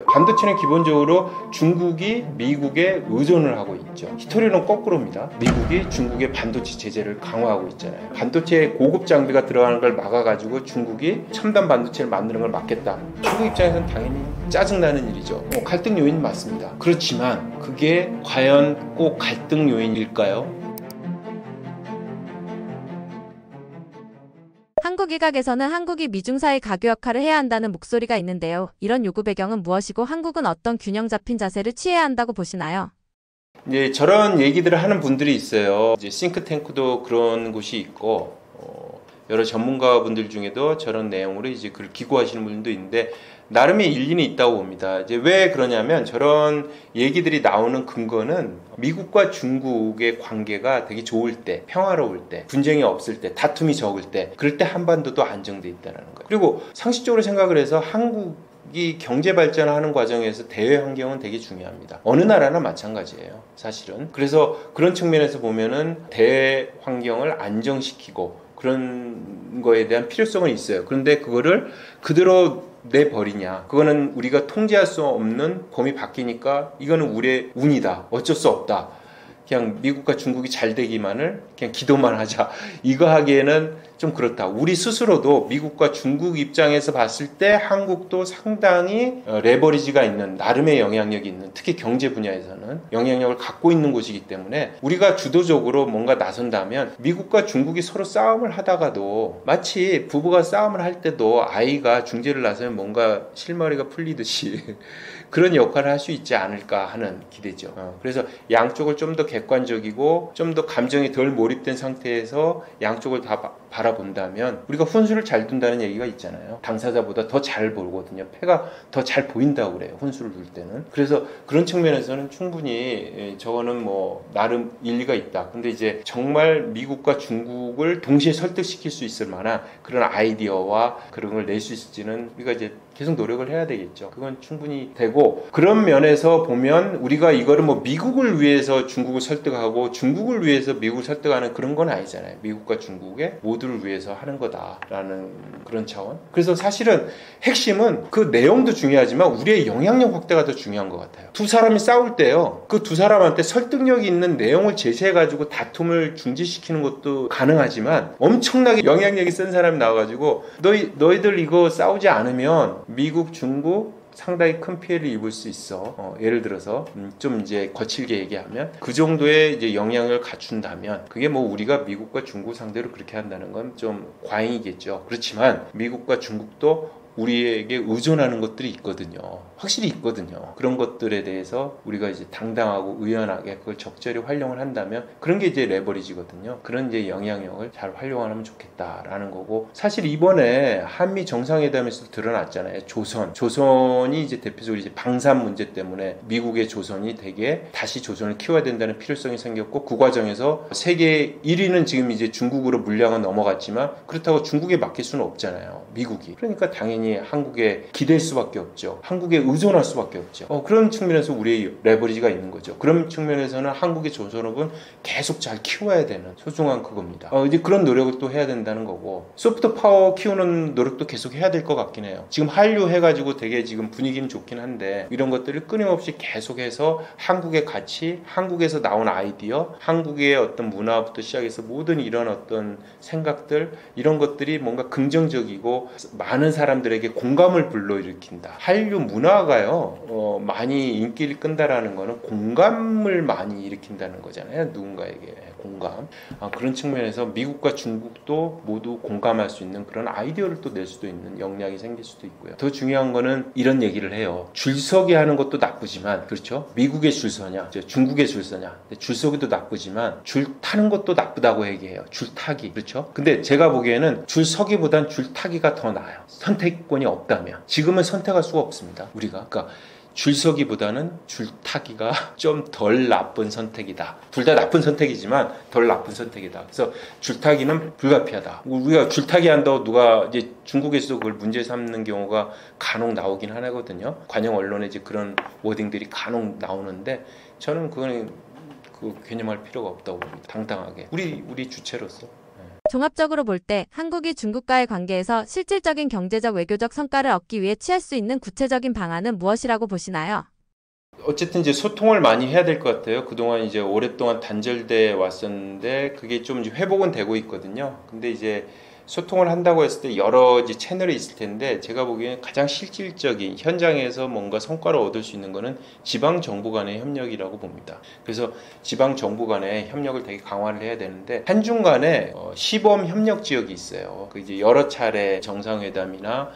반도체는 기본적으로 중국이 미국에 의존을 하고 있죠. 히스토리는 거꾸로입니다. 미국이 중국의 반도체 제재를 강화하고 있잖아요. 반도체에 고급 장비가 들어가는 걸 막아가지고 중국이 첨단 반도체를 만드는 걸 막겠다. 중국 입장에서는 당연히 짜증나는 일이죠. 갈등 요인 맞습니다. 그렇지만 그게 과연 꼭 갈등 요인일까요? 한국 일각에서는 한국이 미중사의 가교 역할을 해야 한다는 목소리가 있는데요. 이런 요구 배경은 무엇이고 한국은 어떤 균형 잡힌 자세를 취해야 한다고 보시나요? 이제 저런 얘기들을 하는 분들이 있어요. 이제 싱크탱크도 그런 곳이 있고 여러 전문가분들 중에도 저런 내용으로 이제 그걸 기고하시는 분들도 있는데 나름의 일리는 있다고 봅니다. 이제 왜 그러냐면 저런 얘기들이 나오는 근거는 미국과 중국의 관계가 되게 좋을 때, 평화로울 때, 분쟁이 없을 때, 다툼이 적을 때, 그럴 때 한반도도 안정돼 있다는 거예요. 그리고 상식적으로 생각을 해서 한국이 경제 발전하는 과정에서 대외 환경은 되게 중요합니다. 어느 나라나 마찬가지예요, 사실은. 그래서 그런 측면에서 보면은 대외 환경을 안정시키고 그런 거에 대한 필요성은 있어요. 그런데 그거를 그대로 내버리냐, 그거는 우리가 통제할 수 없는 범위 바뀌니까 이거는 우리의 운이다, 어쩔 수 없다, 그냥 미국과 중국이 잘 되기만을 그냥 기도만 하자, 이거 하기에는 좀 그렇다. 우리 스스로도 미국과 중국 입장에서 봤을 때 한국도 상당히 레버리지가 있는, 나름의 영향력이 있는, 특히 경제 분야에서는 영향력을 갖고 있는 곳이기 때문에 우리가 주도적으로 뭔가 나선다면 미국과 중국이 서로 싸움을 하다가도 마치 부부가 싸움을 할 때도 아이가 중재를 나서면 뭔가 실마리가 풀리듯이 그런 역할을 할 수 있지 않을까 하는 기대죠. 그래서 양쪽을 좀 더 객관적이고 좀 더 감정이 덜 몰입된 상태에서 양쪽을 다 바라본다면 우리가 혼수를 잘 둔다는 얘기가 있잖아요. 당사자보다 더 잘 보거든요. 패가 더 잘 보인다고 그래요, 혼수를 둘 때는. 그래서 그런 측면에서는 충분히 저거는 뭐 나름 일리가 있다. 근데 이제 정말 미국과 중국을 동시에 설득시킬 수 있을 만한 그런 아이디어와 그런 걸 낼 수 있을지는 우리가 이제 계속 노력을 해야 되겠죠. 그건 충분히 되고, 그런 면에서 보면 우리가 이거를 뭐 미국을 위해서 중국을 설득하고 중국을 위해서 미국을 설득하는 그런 건 아니잖아요. 미국과 중국의 모두를 위해서 하는 거다라는 그런 차원. 그래서 사실은 핵심은 그 내용도 중요하지만 우리의 영향력 확대가 더 중요한 것 같아요. 두 사람이 싸울 때요, 그 두 사람한테 설득력이 있는 내용을 제시해가지고 다툼을 중지시키는 것도 가능하지만 엄청나게 영향력이 센 사람이 나와가지고 너희들 이거 싸우지 않으면 미국, 중국 상당히 큰 피해를 입을 수 있어. 예를 들어서 좀 이제 거칠게 얘기하면 그 정도의 이제 영향을 갖춘다면 그게 뭐 우리가 미국과 중국 상대로 그렇게 한다는 건 좀 과잉이겠죠. 그렇지만 미국과 중국도 우리에게 의존하는 것들이 있거든요. 확실히 있거든요. 그런 것들에 대해서 우리가 이제 당당하고 의연하게 그걸 적절히 활용을 한다면 그런 게 이제 레버리지거든요. 그런 이제 영향력을 잘 활용하면 좋겠다라는 거고, 사실 이번에 한미 정상회담에서 드러났잖아요. 조선이 이제 대표적으로 이제 방산 문제 때문에 미국의 조선이 되게 다시 조선을 키워야 된다는 필요성이 생겼고, 그 과정에서 세계 1위는 지금 이제 중국으로 물량은 넘어갔지만 그렇다고 중국에 맡길 수는 없잖아요, 미국이. 그러니까 당연히 한국에 기댈 수밖에 없죠. 한국에 의존할 수밖에 없죠. 그런 측면에서 우리의 레버리지가 있는 거죠. 그런 측면에서는 한국의 조선업은 계속 잘 키워야 되는 소중한 그겁니다. 이제 그런 노력을 또 해야 된다는 거고, 소프트 파워 키우는 노력도 계속 해야 될 것 같긴 해요. 지금 한류 해가지고 되게 지금 분위기는 좋긴 한데 이런 것들을 끊임없이 계속해서 한국의 가치, 한국에서 나온 아이디어, 한국의 어떤 문화부터 시작해서 모든 이런 어떤 생각들, 이런 것들이 뭔가 긍정적이고 많은 사람들에게 공감을 불러일으킨다. 한류 문화가요, 많이 인기를 끈다라는 거는 공감을 많이 일으킨다는 거잖아요. 누군가에게 공감. 그런 측면에서 미국과 중국도 모두 공감할 수 있는 그런 아이디어를 또 낼 수도 있는 역량이 생길 수도 있고요. 더 중요한 거는 이런 얘기를 해요. 줄서기 하는 것도 나쁘지만, 그렇죠? 미국의 줄서냐, 중국의 줄서냐. 줄서기도 나쁘지만 줄 타는 것도 나쁘다고 얘기해요. 줄 타기. 그렇죠? 근데 제가 보기에는 줄서기보단 줄 타기가 더 나아요. 선택권이 없다면. 지금은 선택할 수가 없습니다, 우리가. 그러니까 줄서기보다는 줄타기가 좀 덜 나쁜 선택이다. 둘 다 나쁜 선택이지만 덜 나쁜 선택이다. 그래서 줄타기는 불가피하다. 우리가 줄타기 한다고 누가 이제 중국에서도 그걸 문제 삼는 경우가 간혹 나오긴 하거든요. 관영 언론에 이제 그런 워딩들이 간혹 나오는데 저는 그거는 그 개념할 필요가 없다고 봅니다. 당당하게 우리 주체로서. 종합적으로 볼 때 한국이 중국과의 관계에서 실질적인 경제적 외교적 성과를 얻기 위해 취할 수 있는 구체적인 방안은 무엇이라고 보시나요? 어쨌든 이제 소통을 많이 해야 될 것 같아요. 그동안 이제 오랫동안 단절돼 왔었는데 그게 좀 이제 회복은 되고 있거든요. 근데 이제 소통을 한다고 했을 때 여러 이제 채널이 있을 텐데 제가 보기에는 가장 실질적인 현장에서 뭔가 성과를 얻을 수 있는 거는 지방 정부 간의 협력이라고 봅니다. 그래서 지방 정부 간의 협력을 되게 강화를 해야 되는데 한중 간에 시범 협력 지역이 있어요. 그 이제 여러 차례 정상회담이나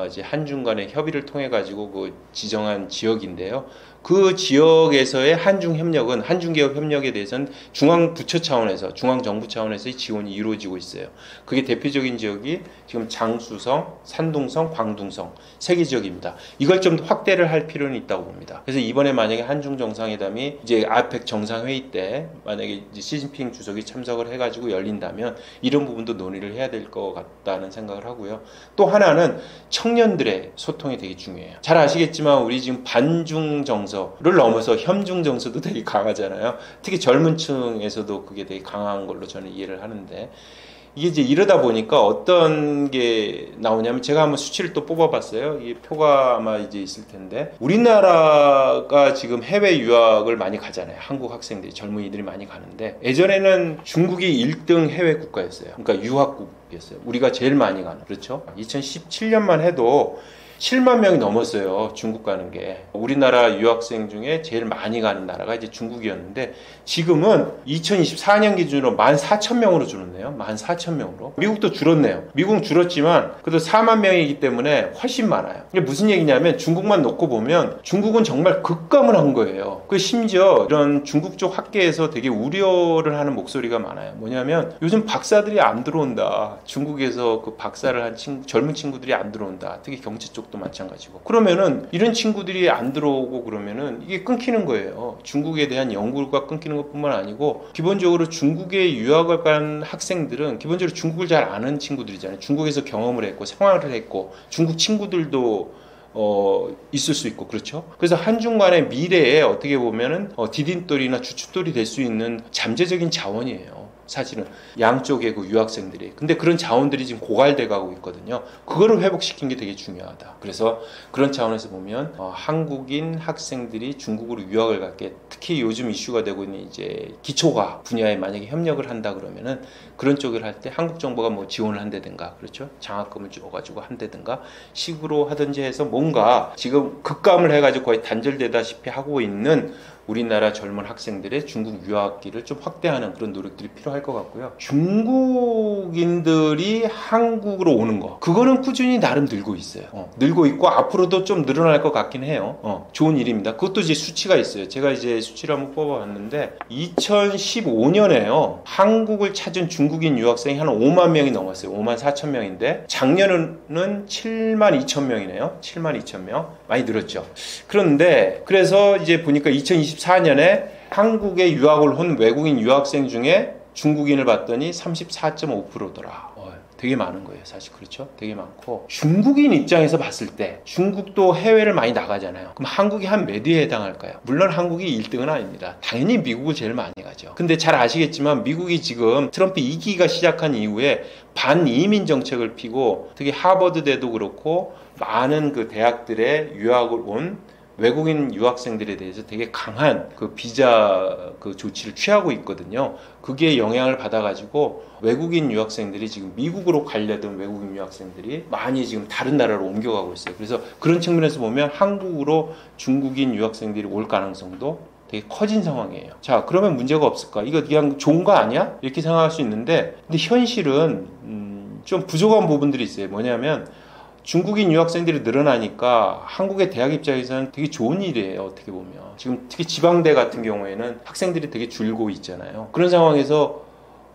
이제 한중 간의 협의를 통해 가지고 그 지정한 지역인데요. 그 지역에서의 한중 협력은 한중 기업 협력에 대해서는 중앙 부처 차원에서 중앙 정부 차원에서의 지원이 이루어지고 있어요. 그게 대표적인 지역이 지금 장쑤성, 산둥성, 광둥성 세 개 지역입니다. 이걸 좀 더 확대를 할 필요는 있다고 봅니다. 그래서 이번에 만약에 한중 정상회담이 이제 아펙 정상회의 때 만약에 이제 시진핑 주석이 참석을 해가지고 열린다면 이런 부분도 논의를 해야 될 것 같다는 생각을 하고요. 또 하나는 청년들의 소통이 되게 중요해요. 잘 아시겠지만 우리 지금 반중 정서를 넘어서 현중 정서도 되게 강하잖아요. 특히 젊은 층에서도 그게 되게 강한 걸로 저는 이해를 하는데 이게 이제 이러다 보니까 어떤 게 나오냐면 제가 한번 수치를 또 뽑아봤어요. 이 표가 아마 이제 있을 텐데 우리나라가 지금 해외 유학을 많이 가잖아요. 한국 학생들이 젊은이들이 많이 가는데 예전에는 중국이 1등 해외 국가였어요. 그러니까 유학국이었어요. 우리가 제일 많이 가는 그렇죠. 2017년만 해도 7만 명이 넘었어요. 중국 가는 게. 우리나라 유학생 중에 제일 많이 가는 나라가 이제 중국이었는데 지금은 2024년 기준으로 14,000명으로 줄었네요. 14,000명으로. 미국도 줄었네요. 미국은 줄었지만 그래도 4만 명이기 때문에 훨씬 많아요. 이게 무슨 얘기냐면 중국만 놓고 보면 중국은 정말 급감을 한 거예요. 그 심지어 이런 중국 쪽 학계에서 되게 우려를 하는 목소리가 많아요. 뭐냐면 요즘 박사들이 안 들어온다. 중국에서 그 박사를 한 젊은 친구들이 안 들어온다. 특히 경제 쪽 도 마찬가지고 그러면은 이런 친구들이 안 들어오고 그러면은 이게 끊기는 거예요. 중국에 대한 연구가 끊기는 것뿐만 아니고 기본적으로 중국에 유학을 간 학생들은 기본적으로 중국을 잘 아는 친구들이잖아요. 중국에서 경험을 했고 생활을 했고 중국 친구들도 있을 수 있고 그렇죠. 그래서 한중 간의 미래에 어떻게 보면은 디딤돌이나 주춧돌이 될 수 있는 잠재적인 자원이에요. 사실은 양쪽의 그 유학생들이. 근데 그런 자원들이 지금 고갈돼 가고 있거든요. 그거를 회복시키는 게 되게 중요하다. 그래서 그런 차원에서 보면 한국인 학생들이 중국으로 유학을 갈게 특히 요즘 이슈가 되고 있는 이제 기초과학 분야에 만약에 협력을 한다 그러면은 그런 쪽을 할 때 한국 정부가 뭐 지원을 한다든가 그렇죠. 장학금을 줘가지고 한다든가 식으로 하든지 해서 뭔가 지금 급감을 해가지고 거의 단절되다시피 하고 있는 우리나라 젊은 학생들의 중국 유학기를 좀 확대하는 그런 노력들이 필요할 것 같고요. 중국인들이 한국으로 오는 거 그거는 꾸준히 나름 늘고 있어요. 늘고 있고 앞으로도 좀 늘어날 것 같긴 해요. 좋은 일입니다. 그것도 이제 수치가 있어요. 제가 이제 수치를 한번 뽑아봤는데 2015년에요. 한국을 찾은 중국인 유학생이 한 5만 명이 넘었어요. 5만 4천 명인데 작년은 7만 2천 명이네요. 7만 2천 명 많이 늘었죠. 그런데 그래서 이제 보니까 2024년에 한국에 유학을 온 외국인 유학생 중에 중국인을 봤더니 34.5%더라. 되게 많은 거예요. 사실 그렇죠? 되게 많고 중국인 입장에서 봤을 때 중국도 해외를 많이 나가잖아요. 그럼 한국이 한 몇 위에 해당할까요? 물론 한국이 1등은 아닙니다. 당연히 미국을 제일 많이 가죠. 근데 잘 아시겠지만 미국이 지금 트럼프 2기가 시작한 이후에 반이민 정책을 피고 특히 하버드대도 그렇고 많은 그 대학들의 유학을 온 외국인 유학생들에 대해서 되게 강한 그 비자 그 조치를 취하고 있거든요. 그게 영향을 받아가지고 외국인 유학생들이 지금 미국으로 가려던 외국인 유학생들이 많이 지금 다른 나라로 옮겨가고 있어요. 그래서 그런 측면에서 보면 한국으로 중국인 유학생들이 올 가능성도 되게 커진 상황이에요. 자, 그러면 문제가 없을까? 이거 그냥 좋은 거 아니야? 이렇게 생각할 수 있는데 근데 현실은 좀 부족한 부분들이 있어요. 뭐냐면 중국인 유학생들이 늘어나니까 한국의 대학 입장에서는 되게 좋은 일이에요. 어떻게 보면. 지금 특히 지방대 같은 경우에는 학생들이 되게 줄고 있잖아요. 그런 상황에서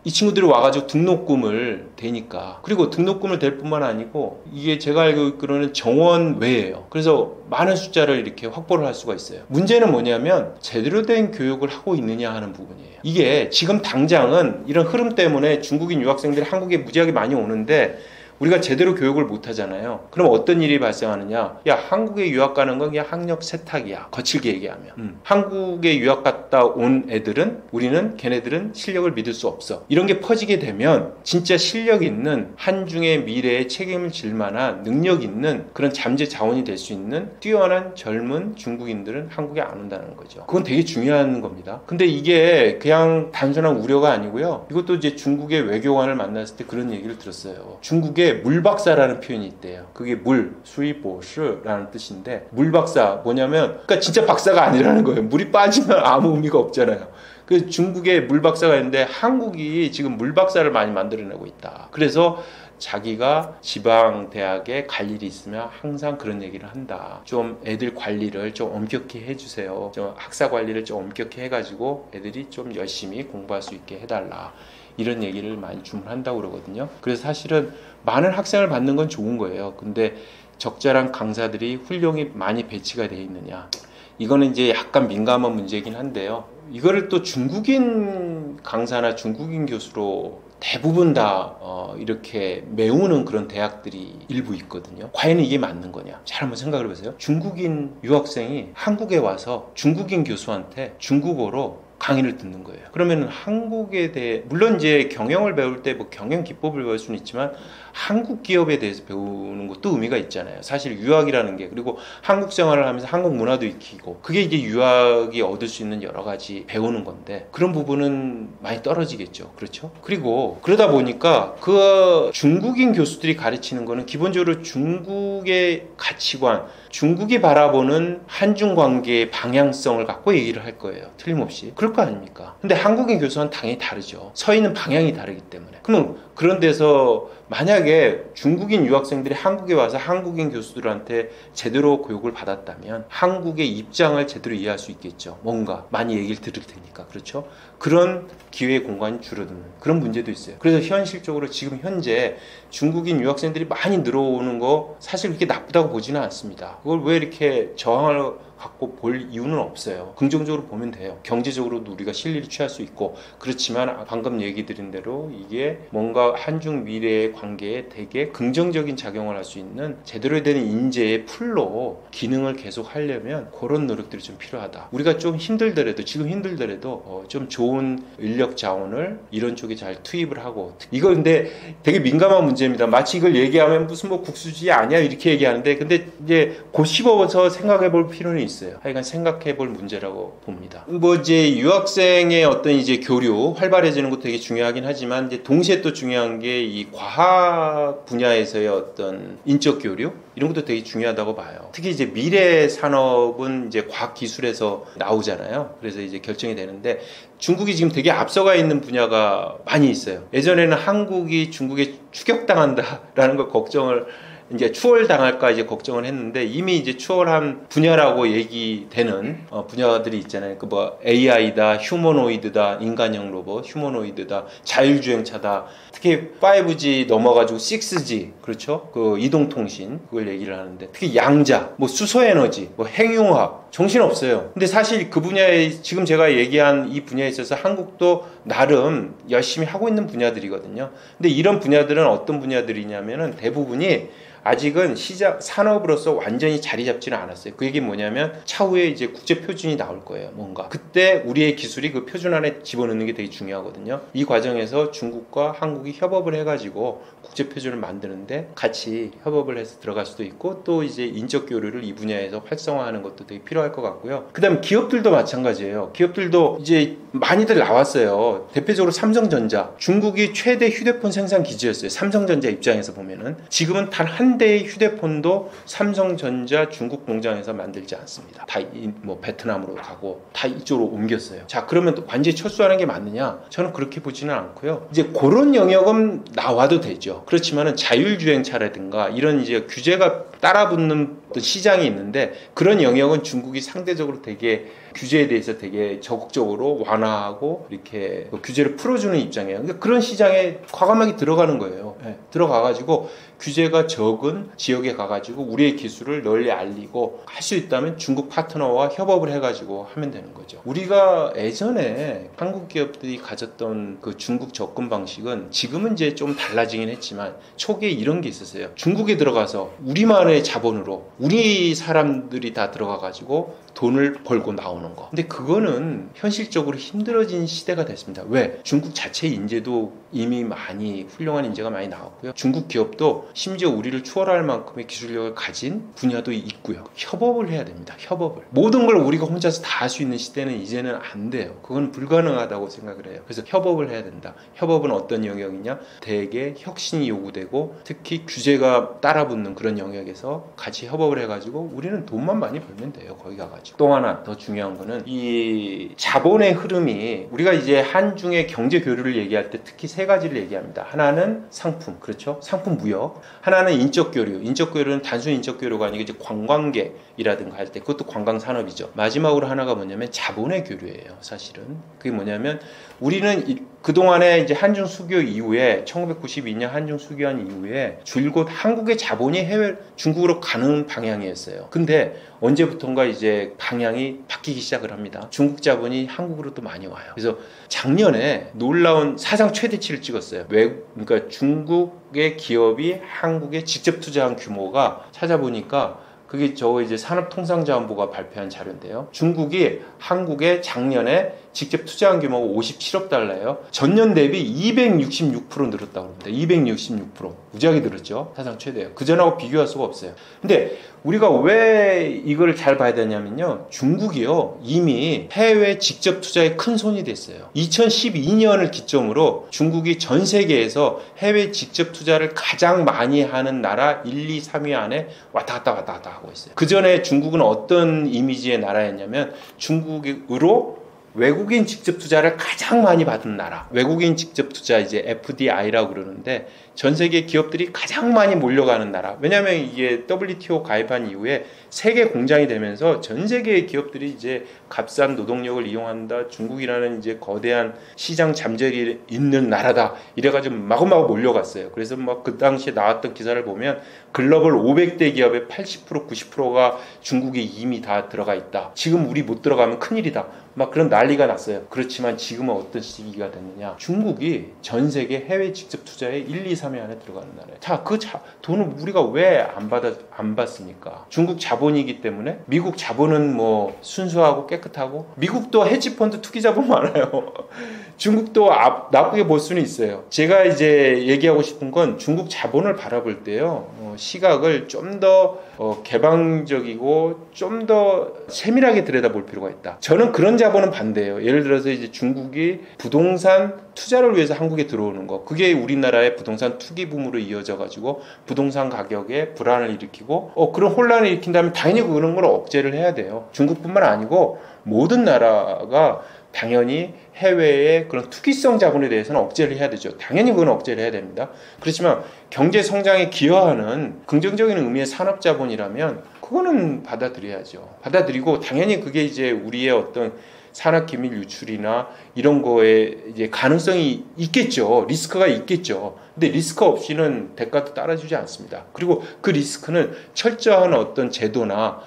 이 친구들이 와가지고 등록금을 대니까 그리고 등록금을 댈 뿐만 아니고 이게 제가 알고 있기로는 정원 외예요. 그래서 많은 숫자를 이렇게 확보를 할 수가 있어요. 문제는 뭐냐면 제대로 된 교육을 하고 있느냐 하는 부분이에요. 이게 지금 당장은 이런 흐름 때문에 중국인 유학생들이 한국에 무지하게 많이 오는데 우리가 제대로 교육을 못 하잖아요. 그럼 어떤 일이 발생하느냐? 야, 한국에 유학 가는 건 그냥 학력 세탁이야. 거칠게 얘기하면. 한국에 유학 갔다 온 애들은 우리는 걔네들은 실력을 믿을 수 없어. 이런 게 퍼지게 되면 진짜 실력 있는 한중의 미래에 책임을 질 만한 능력 있는 그런 잠재 자원이 될 수 있는 뛰어난 젊은 중국인들은 한국에 안 온다는 거죠. 그건 되게 중요한 겁니다. 근데 이게 그냥 단순한 우려가 아니고요. 이것도 이제 중국의 외교관을 만났을 때 그런 얘기를 들었어요. 중국에 물박사라는 표현이 있대요. 그게 물, 수입보스라는 뜻인데 물박사 뭐냐면 그러니까 진짜 박사가 아니라는 거예요. 물이 빠지면 아무 의미가 없잖아요. 그 중국에 물박사가 있는데 한국이 지금 물박사를 많이 만들어내고 있다. 그래서 자기가 지방 대학에 갈 일이 있으면 항상 그런 얘기를 한다. 좀 애들 관리를 좀 엄격히 해주세요. 좀 학사 관리를 좀 엄격히 해가지고 애들이 좀 열심히 공부할 수 있게 해달라. 이런 얘기를 많이 주문한다고 그러거든요. 그래서 사실은 많은 학생을 받는 건 좋은 거예요. 근데 적절한 강사들이 훌륭히 많이 배치가 되어 있느냐. 이거는 이제 약간 민감한 문제이긴 한데요. 이거를 또 중국인 강사나 중국인 교수로 대부분 다 이렇게 메우는 그런 대학들이 일부 있거든요. 과연 이게 맞는 거냐? 잘 한번 생각을 해보세요. 중국인 유학생이 한국에 와서 중국인 교수한테 중국어로 강의를 듣는 거예요. 그러면 한국에 대해 물론 이제 경영을 배울 때 뭐 경영 기법을 배울 수는 있지만 한국 기업에 대해서 배우는 것도 의미가 있잖아요. 사실 유학이라는 게 그리고 한국 생활을 하면서 한국 문화도 익히고 그게 이제 유학이 얻을 수 있는 여러 가지 배우는 건데 그런 부분은 많이 떨어지겠죠. 그렇죠? 그리고 그러다 보니까 그 중국인 교수들이 가르치는 거는 기본적으로 중국의 가치관, 중국이 바라보는 한중 관계의 방향성을 갖고 얘기를 할 거예요. 틀림없이. 그럴 거 아닙니까? 근데 한국인 교수는 당연히 다르죠. 서 있는 방향이 다르기 때문에. 그러면 그런 데서 만약에 중국인 유학생들이 한국에 와서 한국인 교수들한테 제대로 교육을 받았다면 한국의 입장을 제대로 이해할 수 있겠죠. 뭔가 많이 얘기를 들을 테니까. 그렇죠? 그런 기회의 공간이 줄어드는 그런 문제도 있어요. 그래서 현실적으로 지금 현재 중국인 유학생들이 많이 늘어오는 거 사실 그렇게 나쁘다고 보지는 않습니다. 그걸 왜 이렇게 저항을 갖고 볼 이유는 없어요. 긍정적으로 보면 돼요. 경제적으로도 우리가 실리를 취할 수 있고 그렇지만 방금 얘기 드린 대로 이게 뭔가 한중 미래의 관계에 되게 긍정적인 작용을 할 수 있는 제대로 된 인재의 풀로 기능을 계속 하려면 그런 노력들이 좀 필요하다. 우리가 좀 힘들더라도 지금 힘들더라도 좀 좋은 인력 자원을 이런 쪽에 잘 투입을 하고 이거 근데 되게 민감한 문제입니다. 마치 이걸 얘기하면 무슨 뭐 국수지 아니야 이렇게 얘기하는데 근데 이제 곱씹어서 생각해 볼 필요는 있어요. 하여간 생각해 볼 문제라고 봅니다. 뭐 이제 유학생의 어떤 이제 교류 활발해지는 것도 되게 중요하긴 하지만 이제 동시에 또 중요한 게 이 과학 분야에서의 어떤 인적 교류 이런 것도 되게 중요하다고 봐요. 특히 이제 미래 산업은 이제 과학 기술에서 나오잖아요. 그래서 이제 결정이 되는데 중국이 지금 되게 앞서가 있는 분야가 많이 있어요. 예전에는 한국이 중국에 추격당한다라는 걸 걱정을 이제 추월당할까 이제 걱정을 했는데 이미 이제 추월한 분야라고 얘기되는 분야들이 있잖아요. 그 뭐 AI다, 휴머노이드다, 인간형 로봇, 휴머노이드다, 자율주행차다. 특히 5G 넘어가지고 6G 그렇죠? 그 이동통신 그걸 얘기를 하는데 특히 양자, 뭐 수소에너지, 뭐 핵융합 정신 없어요. 근데 사실 그 분야에 지금 제가 얘기한 이 분야에 있어서 한국도 나름 열심히 하고 있는 분야들이거든요. 근데 이런 분야들은 어떤 분야들이냐면은 대부분이 아직은 시작 산업으로서 완전히 자리 잡지는 않았어요. 그 얘기는 뭐냐면 차후에 이제 국제 표준이 나올 거예요. 뭔가 그때 우리의 기술이 그 표준 안에 집어넣는 게 되게 중요하거든요. 이 과정에서 중국과 한국이 협업을 해가지고 국제 표준을 만드는데 같이 협업을 해서 들어갈 수도 있고 또 이제 인적 교류를 이 분야에서 활성화하는 것도 되게 필요할 것 같고요. 그다음 기업들도 마찬가지예요. 기업들도 이제 많이들 나왔어요. 대표적으로 삼성전자, 중국이 최대 휴대폰 생산 기지였어요. 삼성전자 입장에서 보면은 지금은 단 한 대의 휴대폰도 삼성전자 중국 공장에서 만들지 않습니다. 다 뭐 베트남으로 가고 다 이쪽으로 옮겼어요. 자, 그러면 또 완전히 철수하는 게 맞느냐? 저는 그렇게 보지는 않고요. 이제 그런 영역은 나와도 되죠. 그렇지만은 자율주행차라든가 이런 이제 규제가 따라붙는 시장이 있는데 그런 영역은 중국이 상대적으로 되게 규제에 대해서 되게 적극적으로 완화하고 이렇게 규제를 풀어주는 입장이에요. 그러니까 그런 시장에 과감하게 들어가는 거예요. 네, 들어가가지고 규제가 적은 지역에 가가지고 우리의 기술을 널리 알리고 할 수 있다면 중국 파트너와 협업을 해가지고 하면 되는 거죠. 우리가 예전에 한국 기업들이 가졌던 그 중국 접근 방식은 지금은 이제 좀 달라지긴 했지만 초기에 이런 게 있었어요. 중국에 들어가서 우리만의 자본으로 우리 사람들이 다 들어가가지고 돈을 벌고 나오는 거. 근데 그거는 현실적으로 힘들어진 시대가 됐습니다. 왜? 중국 자체 인재도 이미 많이 훌륭한 인재가 많이 나왔고요. 중국 기업도 심지어 우리를 추월할 만큼의 기술력을 가진 분야도 있고요. 협업을 해야 됩니다. 협업을. 모든 걸 우리가 혼자서 다 할 수 있는 시대는 이제는 안 돼요. 그건 불가능하다고 생각을 해요. 그래서 협업을 해야 된다. 협업은 어떤 영역이냐? 대개 혁신이 요구되고 특히 규제가 따라붙는 그런 영역에서 같이 협업을 해가지고 우리는 돈만 많이 벌면 돼요. 거기 가가지고. 또 하나 더 중요한 거는 이 자본의 흐름이 우리가 이제 한중의 경제 교류를 얘기할 때 특히 세 가지를 얘기합니다. 하나는 상품, 그렇죠? 상품 무역. 하나는 인적 교류. 인적 교류는 단순 인적 교류가 아니고 이제 관광객이라든가 할 때 그것도 관광 산업이죠. 마지막으로 하나가 뭐냐면 자본의 교류예요. 사실은 그게 뭐냐면 우리는 그동안에 이제 한중 수교 이후에 1992년 한중 수교한 이후에 줄곧 한국의 자본이 해외 중국으로 가는 방향이었어요. 근데 언제부턴가 이제 방향이 바뀌기 시작을 합니다. 중국 자본이 한국으로 또 많이 와요. 그래서 작년에 놀라운 사상 최대치를 찍었어요. 그러니까 중국의 기업이 한국에 직접 투자한 규모가 찾아보니까 그게 이제 산업통상자원부가 발표한 자료인데요. 중국이 한국에 작년에 직접 투자한 규모가 57억 달러예요. 전년 대비 266% 늘었다고 합니다. 266%. 무지하게 늘었죠. 사상 최대예요. 그전하고 비교할 수가 없어요. 근데 우리가 왜 이걸 잘 봐야 되냐면요. 중국이요. 이미 해외 직접 투자에 큰 손이 됐어요. 2012년을 기점으로 중국이 전 세계에서 해외 직접 투자를 가장 많이 하는 나라 1, 2, 3위 안에 왔다 갔다 하고 있어요. 그전에 중국은 어떤 이미지의 나라였냐면 중국으로 외국인 직접 투자를 가장 많이 받은 나라. 외국인 직접 투자 이제 FDI라고 그러는데 전 세계 기업들이 가장 많이 몰려가는 나라. 왜냐하면 이게 WTO 가입한 이후에 세계 공장이 되면서 전 세계의 기업들이 이제 값싼 노동력을 이용한다. 중국이라는 이제 거대한 시장 잠재력이 있는 나라다. 이래가지고 마구마구 몰려갔어요. 그래서 막 그 당시에 나왔던 기사를 보면 글로벌 500대 기업의 80% 90%가 중국에 이미 다 들어가 있다. 지금 우리 못 들어가면 큰일이다. 막 그런 난리가 났어요. 그렇지만 지금은 어떤 시기가 됐느냐. 중국이 전 세계 해외 직접 투자에 1, 2, 3위 안에 들어가는 나라예요. 자, 돈을 우리가 왜 안 받습니까? 중국 자본이기 때문에. 미국 자본은 뭐 순수하고 깨끗하고 미국도 헤지펀드 투기 자본 많아요. 중국도 나쁘게 볼 수는 있어요. 제가 이제 얘기하고 싶은 건 중국 자본을 바라볼 때요. 시각을 좀 더 개방적이고 좀 더 세밀하게 들여다볼 필요가 있다. 저는 그런 자본은 반대예요. 예를 들어서 이제 중국이 부동산 투자를 위해서 한국에 들어오는 거. 그게 우리나라의 부동산 투기 붐으로 이어져 가지고 부동산 가격에 불안을 일으키고 그런 혼란을 일으킨다면 당연히 그런 걸 억제를 해야 돼요. 중국뿐만 아니고 모든 나라가 당연히 해외의 그런 투기성 자본에 대해서는 억제를 해야 되죠. 당연히 그건 억제를 해야 됩니다. 그렇지만 경제 성장에 기여하는 긍정적인 의미의 산업 자본이라면 그거는 받아들여야죠. 받아들이고 당연히 그게 이제 우리의 어떤 산업 기밀 유출이나 이런 거에 이제 가능성이 있겠죠. 리스크가 있겠죠. 근데 리스크 없이는 대가도 따라주지 않습니다. 그리고 그 리스크는 철저한 어떤 제도나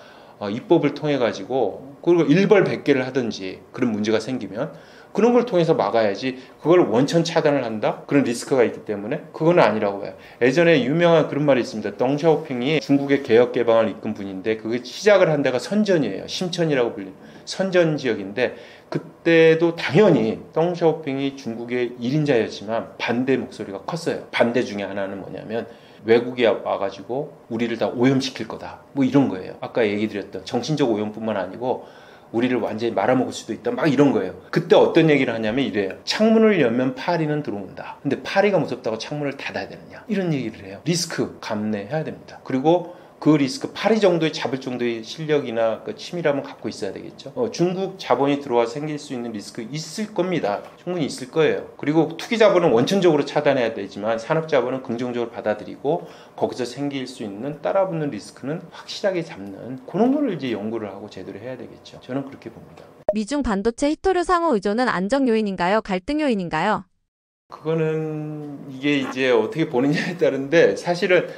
입법을 통해 가지고 그리고 일벌백계를 하든지 그런 문제가 생기면 그런 걸 통해서 막아야지 그걸 원천 차단을 한다? 그런 리스크가 있기 때문에 그건 아니라고 봐요. 예전에 유명한 그런 말이 있습니다. 덩샤오핑이 중국의 개혁 개방을 이끈 분인데 그게 시작을 한 데가 선전이에요. 심천이라고 불리는 선전 지역인데 그때도 당연히 덩샤오핑이 중국의 1인자였지만 반대 목소리가 컸어요. 반대 중에 하나는 뭐냐면 외국에 와가지고 우리를 다 오염시킬 거다. 뭐 이런 거예요. 아까 얘기 드렸던 정신적 오염뿐만 아니고 우리를 완전히 말아먹을 수도 있다. 막 이런 거예요. 그때 어떤 얘기를 하냐면 이래요. 창문을 열면 파리는 들어온다. 근데 파리가 무섭다고 창문을 닫아야 되느냐. 이런 얘기를 해요. 리스크 감내해야 됩니다. 그리고 그 리스크 파리 정도의 잡을 정도의 실력이나 그 치밀함은 갖고 있어야 되겠죠. 중국 자본이 들어와 생길 수 있는 리스크 있을 겁니다. 충분히 있을 거예요. 그리고 투기 자본은 원천적으로 차단해야 되지만 산업 자본은 긍정적으로 받아들이고 거기서 생길 수 있는 따라붙는 리스크는 확실하게 잡는 그런 거를 이제 연구를 하고 제대로 해야 되겠죠. 저는 그렇게 봅니다. 미중 반도체 히토류 상호 의존은 안정 요인인가요? 갈등 요인인가요? 그거는 이게 이제 어떻게 보느냐에 따른데 사실은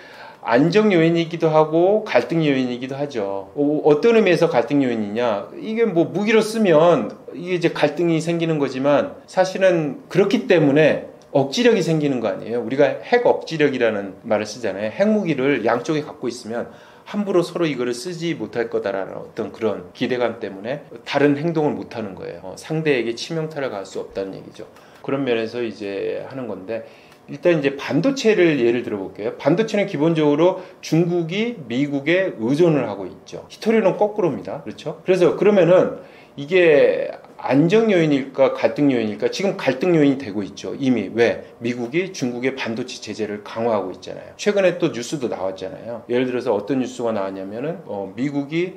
안정 요인이기도 하고 갈등 요인이기도 하죠. 어떤 의미에서 갈등 요인이냐? 이게 뭐 무기로 쓰면 이게 이제 갈등이 생기는 거지만 사실은 그렇기 때문에 억지력이 생기는 거 아니에요. 우리가 핵 억지력이라는 말을 쓰잖아요. 핵무기를 양쪽에 갖고 있으면 함부로 서로 이거를 쓰지 못할 거다라는 어떤 그런 기대감 때문에 다른 행동을 못 하는 거예요. 상대에게 치명타를 가할 수 없다는 얘기죠. 그런 면에서 이제 하는 건데, 일단 이제 반도체를 예를 들어볼게요. 반도체는 기본적으로 중국이 미국에 의존을 하고 있죠. 히토리는 거꾸로입니다. 그렇죠? 그래서 그러면은 이게 안정 요인일까 갈등 요인일까? 지금 갈등 요인이 되고 있죠. 이미. 왜? 미국이 중국의 반도체 제재를 강화하고 있잖아요. 최근에 또 뉴스도 나왔잖아요. 예를 들어서 어떤 뉴스가 나왔냐면은 미국이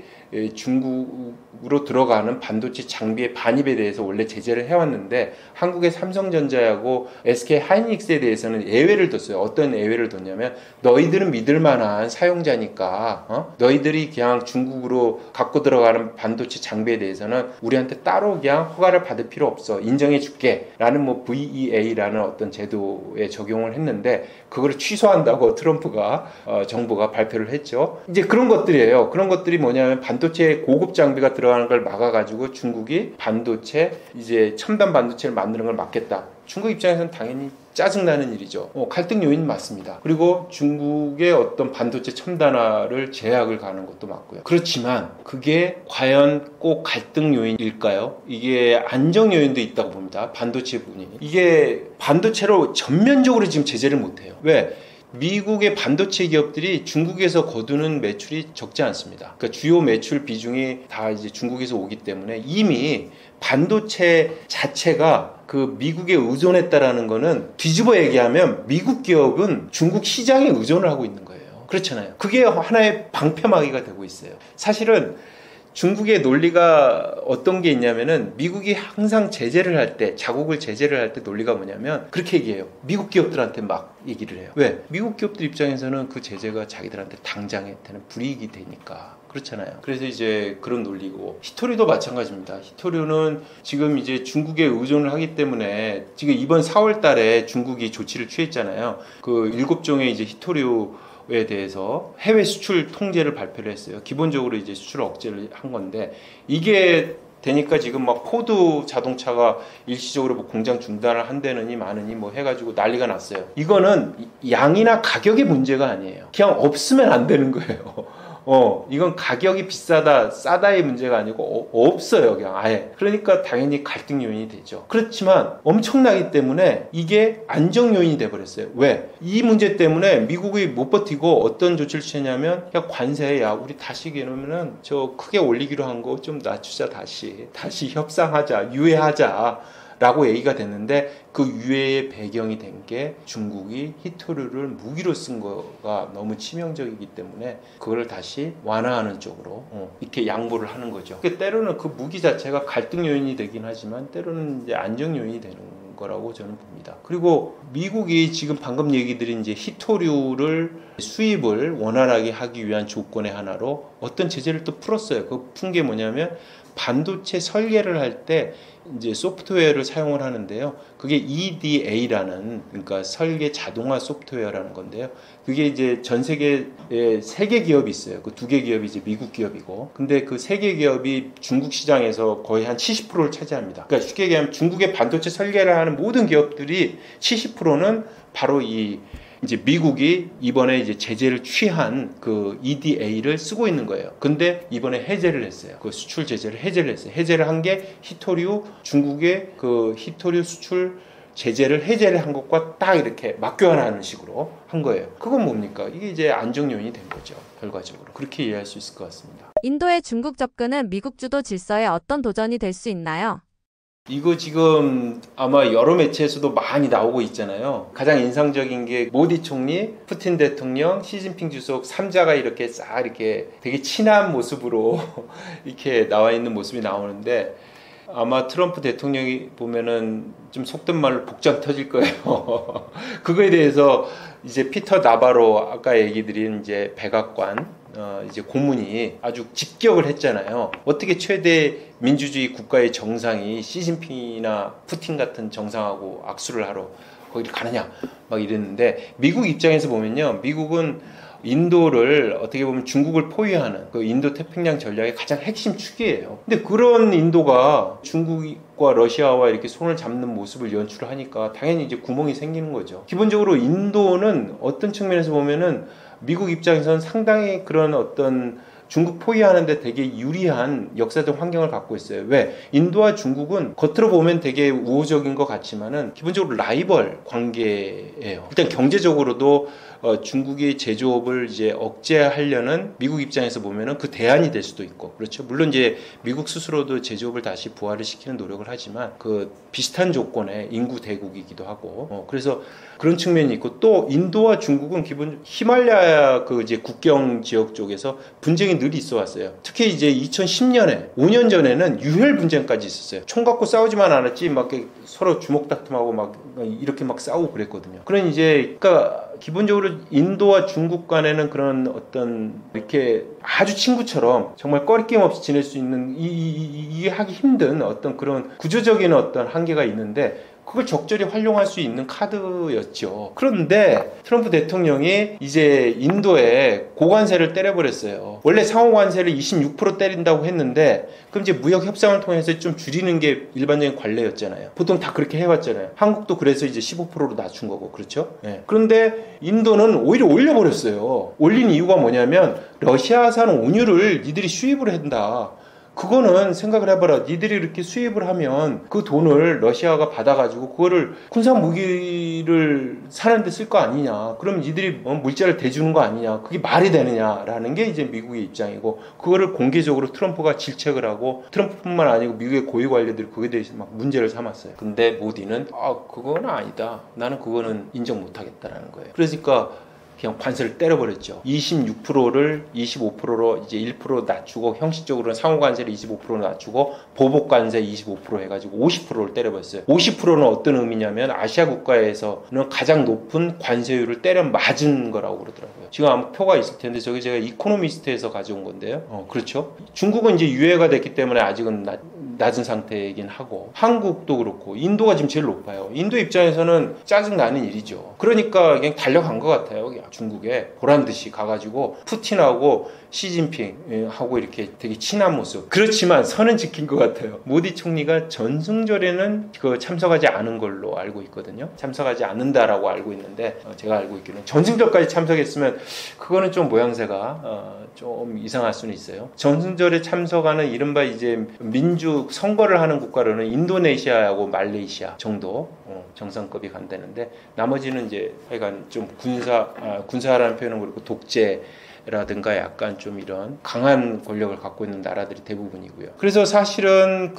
중국으로 들어가는 반도체 장비의 반입에 대해서 원래 제재를 해왔는데 한국의 삼성전자하고 SK 하이닉스에 대해서는 예외를 뒀어요. 어떤 예외를 뒀냐면 너희들은 믿을 만한 사용자니까 너희들이 그냥 중국으로 갖고 들어가는 반도체 장비에 대해서는 우리한테 따로 그냥 허가를 받을 필요 없어. 인정해 줄게. 라는 뭐 VEA라는 어떤 제도에 적용을 했는데 그거를 취소한다고 트럼프가 정부가 발표를 했죠. 이제 그런 것들이에요. 그런 것들이 뭐냐면 반도체 고급 장비가 들어가는 걸 막아가지고 중국이 반도체 이제 첨단 반도체를 만드는 걸 막겠다. 중국 입장에서는 당연히 짜증나는 일이죠. 갈등 요인 맞습니다. 그리고 중국의 어떤 반도체 첨단화를 제약을 가는 것도 맞고요. 그렇지만 그게 과연 꼭 갈등 요인일까요? 이게 안정 요인도 있다고 봅니다. 반도체 분이. 이게 반도체로 전면적으로 지금 제재를 못해요. 왜? 미국의 반도체 기업들이 중국에서 거두는 매출이 적지 않습니다. 그러니까 주요 매출 비중이 다 이제 중국에서 오기 때문에 이미 반도체 자체가 그 미국에 의존했다라는 거는 뒤집어 얘기하면 미국 기업은 중국 시장에 의존을 하고 있는 거예요. 그렇잖아요. 그게 하나의 방패막이가 되고 있어요. 사실은 중국의 논리가 어떤 게 있냐면은 미국이 항상 제재를 할 때, 자국을 제재를 할 때 논리가 뭐냐면 그렇게 얘기해요. 미국 기업들한테 막 얘기를 해요. 왜? 미국 기업들 입장에서는 그 제재가 자기들한테 당장한테는 불이익이 되니까. 그렇잖아요. 그래서 이제 그런 논리고, 히토리도 마찬가지입니다. 히토리는 지금 이제 중국에 의존을 하기 때문에 지금 이번 4월 달에 중국이 조치를 취했잖아요. 그 7종의 이제 히토리에 대해서 해외 수출 통제를 발표를 했어요. 기본적으로 이제 수출 억제를 한 건데, 이게 되니까 지금 막 포드 자동차가 일시적으로 뭐 공장 중단을 한다느니 마느니 뭐 해가지고 난리가 났어요. 이거는 양이나 가격의 문제가 아니에요. 그냥 없으면 안 되는 거예요. 이건 가격이 비싸다, 싸다의 문제가 아니고 없어요, 그냥 아예. 그러니까 당연히 갈등 요인이 되죠. 그렇지만 엄청나기 때문에 이게 안정 요인이 돼버렸어요. 왜? 이 문제 때문에 미국이 못 버티고 어떤 조치를 취했냐면, 야, 관세, 야, 우리 다시 그러면은 저 크게 올리기로 한 거 좀 낮추자, 다시 협상하자, 유예하자. 라고 얘기가 됐는데, 그 유해의 배경이 된 게 중국이 히토류를 무기로 쓴 거가 너무 치명적이기 때문에 그걸 다시 완화하는 쪽으로 이렇게 양보를 하는 거죠. 때로는 그 무기 자체가 갈등 요인이 되긴 하지만 때로는 이제 안정 요인이 되는 거라고 저는 봅니다. 그리고 미국이 지금 방금 얘기 드린 이제 히토류를 수입을 원활하게 하기 위한 조건의 하나로 어떤 제재를 또 풀었어요. 그 푼 게 뭐냐면, 반도체 설계를 할 때 이제 소프트웨어를 사용을 하는데요. 그게 EDA라는, 그러니까 설계 자동화 소프트웨어라는 건데요. 그게 이제 전 세계에 3개 기업이 있어요. 그 2개 기업이 이제 미국 기업이고. 근데 그 3개 기업이 중국 시장에서 거의 한 70%를 차지합니다. 그러니까 쉽게 얘기하면 중국의 반도체 설계를 하는 모든 기업들이 70%는 바로 이제 미국이 이번에 이제 제재를 취한 그 EDA를 쓰고 있는 거예요. 근데 이번에 해제를 했어요. 그 수출 제재를 해제를 했어요. 해제를 한 게 히토류, 중국의 그 히토류 수출 제재를 해제를 한 것과 딱 이렇게 맞교환하는 식으로 한 거예요. 그건 뭡니까? 이게 이제 안정 요인이 된 거죠. 결과적으로. 그렇게 이해할 수 있을 것 같습니다. 인도의 중국 접근은 미국 주도 질서에 어떤 도전이 될 수 있나요? 이거 지금 아마 여러 매체에서도 많이 나오고 있잖아요. 가장 인상적인 게 모디 총리, 푸틴 대통령, 시진핑 주석 3자가 이렇게 싹 이렇게 되게 친한 모습으로 이렇게 나와 있는 모습이 나오는데, 아마 트럼프 대통령이 보면은 좀 속된 말로 복장 터질 거예요. 그거에 대해서 이제 피터 나바로, 아까 얘기 드린 이제 백악관 이제 고문이 아주 직격을 했잖아요. 어떻게 최대 민주주의 국가의 정상이 시진핑이나 푸틴 같은 정상하고 악수를 하러 거기를 가느냐 막 이랬는데 미국 입장에서 보면요, 미국은 인도를 어떻게 보면 중국을 포위하는 그 인도 태평양 전략의 가장 핵심 축이에요. 근데 그런 인도가 중국과 러시아와 이렇게 손을 잡는 모습을 연출하니까 당연히 이제 구멍이 생기는 거죠. 기본적으로 인도는 어떤 측면에서 보면은 미국 입장에서는 상당히 그런 어떤 중국 포위하는데 되게 유리한 역사적 환경을 갖고 있어요. 왜? 인도와 중국은 겉으로 보면 되게 우호적인 것 같지만은 기본적으로 라이벌 관계예요. 일단 경제적으로도 중국이 제조업을 이제 억제하려는 미국 입장에서 보면은 그 대안이 될 수도 있고, 그렇죠. 물론 이제 미국 스스로도 제조업을 다시 부활을 시키는 노력을 하지만 그 비슷한 조건의 인구 대국이기도 하고, 그래서 그런 측면이 있고, 또 인도와 중국은 기본 히말라야 그 이제 국경 지역 쪽에서 분쟁이 늘 있어 왔어요. 특히 이제 2010년에 5년 전에는 유혈 분쟁까지 있었어요. 총 갖고 싸우지만 않았지 막 서로 주먹다툼하고 막 이렇게 막 싸우고 그랬거든요. 그런 이제 그러니까 기본적으로 인도와 중국 간에는 그런 어떤 이렇게 아주 친구처럼 정말 꺼리낌 없이 지낼 수 있는 이게 하기 힘든 어떤 그런 구조적인 어떤 한계가 있는데, 그걸 적절히 활용할 수 있는 카드였죠. 그런데 트럼프 대통령이 이제 인도에 고관세를 때려버렸어요. 원래 상호관세를 26% 때린다고 했는데, 그럼 이제 무역 협상을 통해서 좀 줄이는 게 일반적인 관례였잖아요. 보통 다 그렇게 해왔잖아요. 한국도 그래서 이제 15%로 낮춘 거고, 그렇죠? 네. 그런데 인도는 오히려 올려버렸어요. 올린 이유가 뭐냐면 러시아산 온유를 니들이 수입을 한다. 그거는 생각을 해봐라. 니들이 이렇게 수입을 하면 그 돈을 러시아가 받아가지고 그거를 군사 무기를 사는데 쓸 거 아니냐. 그럼 니들이 물자를 대주는 거 아니냐. 그게 말이 되느냐라는 게 이제 미국의 입장이고, 그거를 공개적으로 트럼프가 질책을 하고, 트럼프뿐만 아니고 미국의 고위 관료들이 그거에 대해서 막 문제를 삼았어요. 근데 모디는 그건 아니다. 나는 그거는 인정 못하겠다라는 거예요. 그러니까 그냥 관세를 때려버렸죠. 26%를 25%로 이제 1% 낮추고, 형식적으로는 상호관세를 25% 낮추고 보복관세 25% 해가지고 50%를 때려버렸어요. 50%는 어떤 의미냐면 아시아 국가에서는 가장 높은 관세율을 때려 맞은 거라고 그러더라고요. 지금 아마 표가 있을 텐데 저게 제가 이코노미스트에서 가져온 건데요. 그렇죠. 중국은 이제 유예가 됐기 때문에 아직은 낮은 상태이긴 하고, 한국도 그렇고 인도가 지금 제일 높아요. 인도 입장에서는 짜증나는 일이죠. 그러니까 그냥 달려간 것 같아요. 그냥 중국에 보란듯이 가가지고 푸틴하고 시진핑하고 이렇게 되게 친한 모습. 그렇지만 선은 지킨 것 같아요. 모디 총리가 전승절에는 참석하지 않은 걸로 알고 있거든요. 참석하지 않는다라고 알고 있는데, 제가 알고 있기는 전승절까지 참석했으면 그거는 좀 모양새가 좀 이상할 수는 있어요. 전승절에 참석하는 이른바 이제 민주 선거를 하는 국가로는 인도네시아하고 말레이시아 정도 정상급이 간다는데, 나머지는 이제 하여간 좀 군사라는 표현은 그렇고 독재라든가 약간 좀 이런 강한 권력을 갖고 있는 나라들이 대부분이고요. 그래서 사실은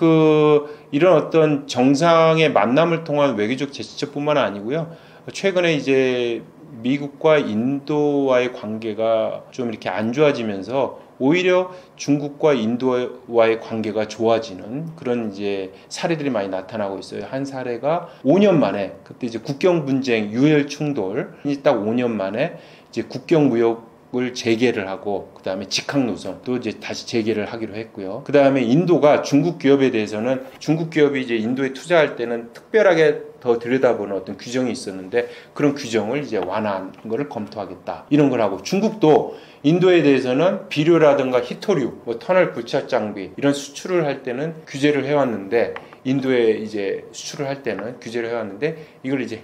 이런 어떤 정상의 만남을 통한 외교적 제스처뿐만 아니고요. 최근에 이제 미국과 인도와의 관계가 좀 이렇게 안 좋아지면서 오히려 중국과 인도와의 관계가 좋아지는 그런 이제 사례들이 많이 나타나고 있어요. 한 사례가 5년 만에, 그때 이제 국경 분쟁, 유혈 충돌이 딱 5년 만에 이제 국경 무역을 재개를 하고, 그 다음에 직항 노선도 이제 다시 재개를 하기로 했고요. 그 다음에 인도가 중국 기업에 대해서는, 중국 기업이 이제 인도에 투자할 때는 특별하게 더 들여다보는 어떤 규정이 있었는데, 그런 규정을 이제 완화한 거를 검토하겠다, 이런 걸 하고, 중국도 인도에 대해서는 비료라든가 히토류, 터널 부착 장비 이런 수출을 할 때는 규제를 해왔는데, 인도에 이제 수출을 할 때는 규제를 해왔는데 이걸 이제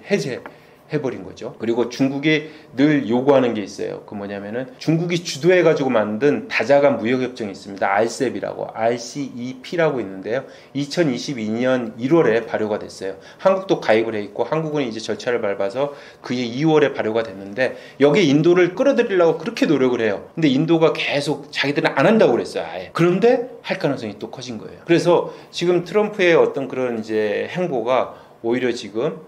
해버린 거죠. 그리고 중국이 늘 요구하는 게 있어요. 그 뭐냐면은 중국이 주도해가지고 만든 다자간 무역협정이 있습니다. RCEP이라고, RCEP라고 있는데요. 2022년 1월에 발효가 됐어요. 한국도 가입을 해 있고, 한국은 이제 절차를 밟아서 그해 2월에 발효가 됐는데, 여기에 인도를 끌어들이려고 그렇게 노력을 해요. 근데 인도가 계속 자기들은 안 한다고 그랬어요. 아예. 그런데 할 가능성이 또 커진 거예요. 그래서 지금 트럼프의 어떤 그런 이제 행보가 오히려 지금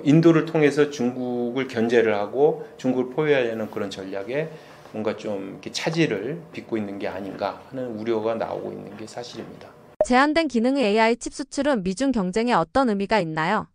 인도를 통해서 중국을 견제를 하고 중국을 포위하려는 그런 전략에 뭔가 좀 이렇게 차질을 빚고 있는 게 아닌가 하는 우려가 나오고 있는 게 사실입니다. 제한된 기능의 AI 칩 수출은 미중 경쟁에 어떤 의미가 있나요?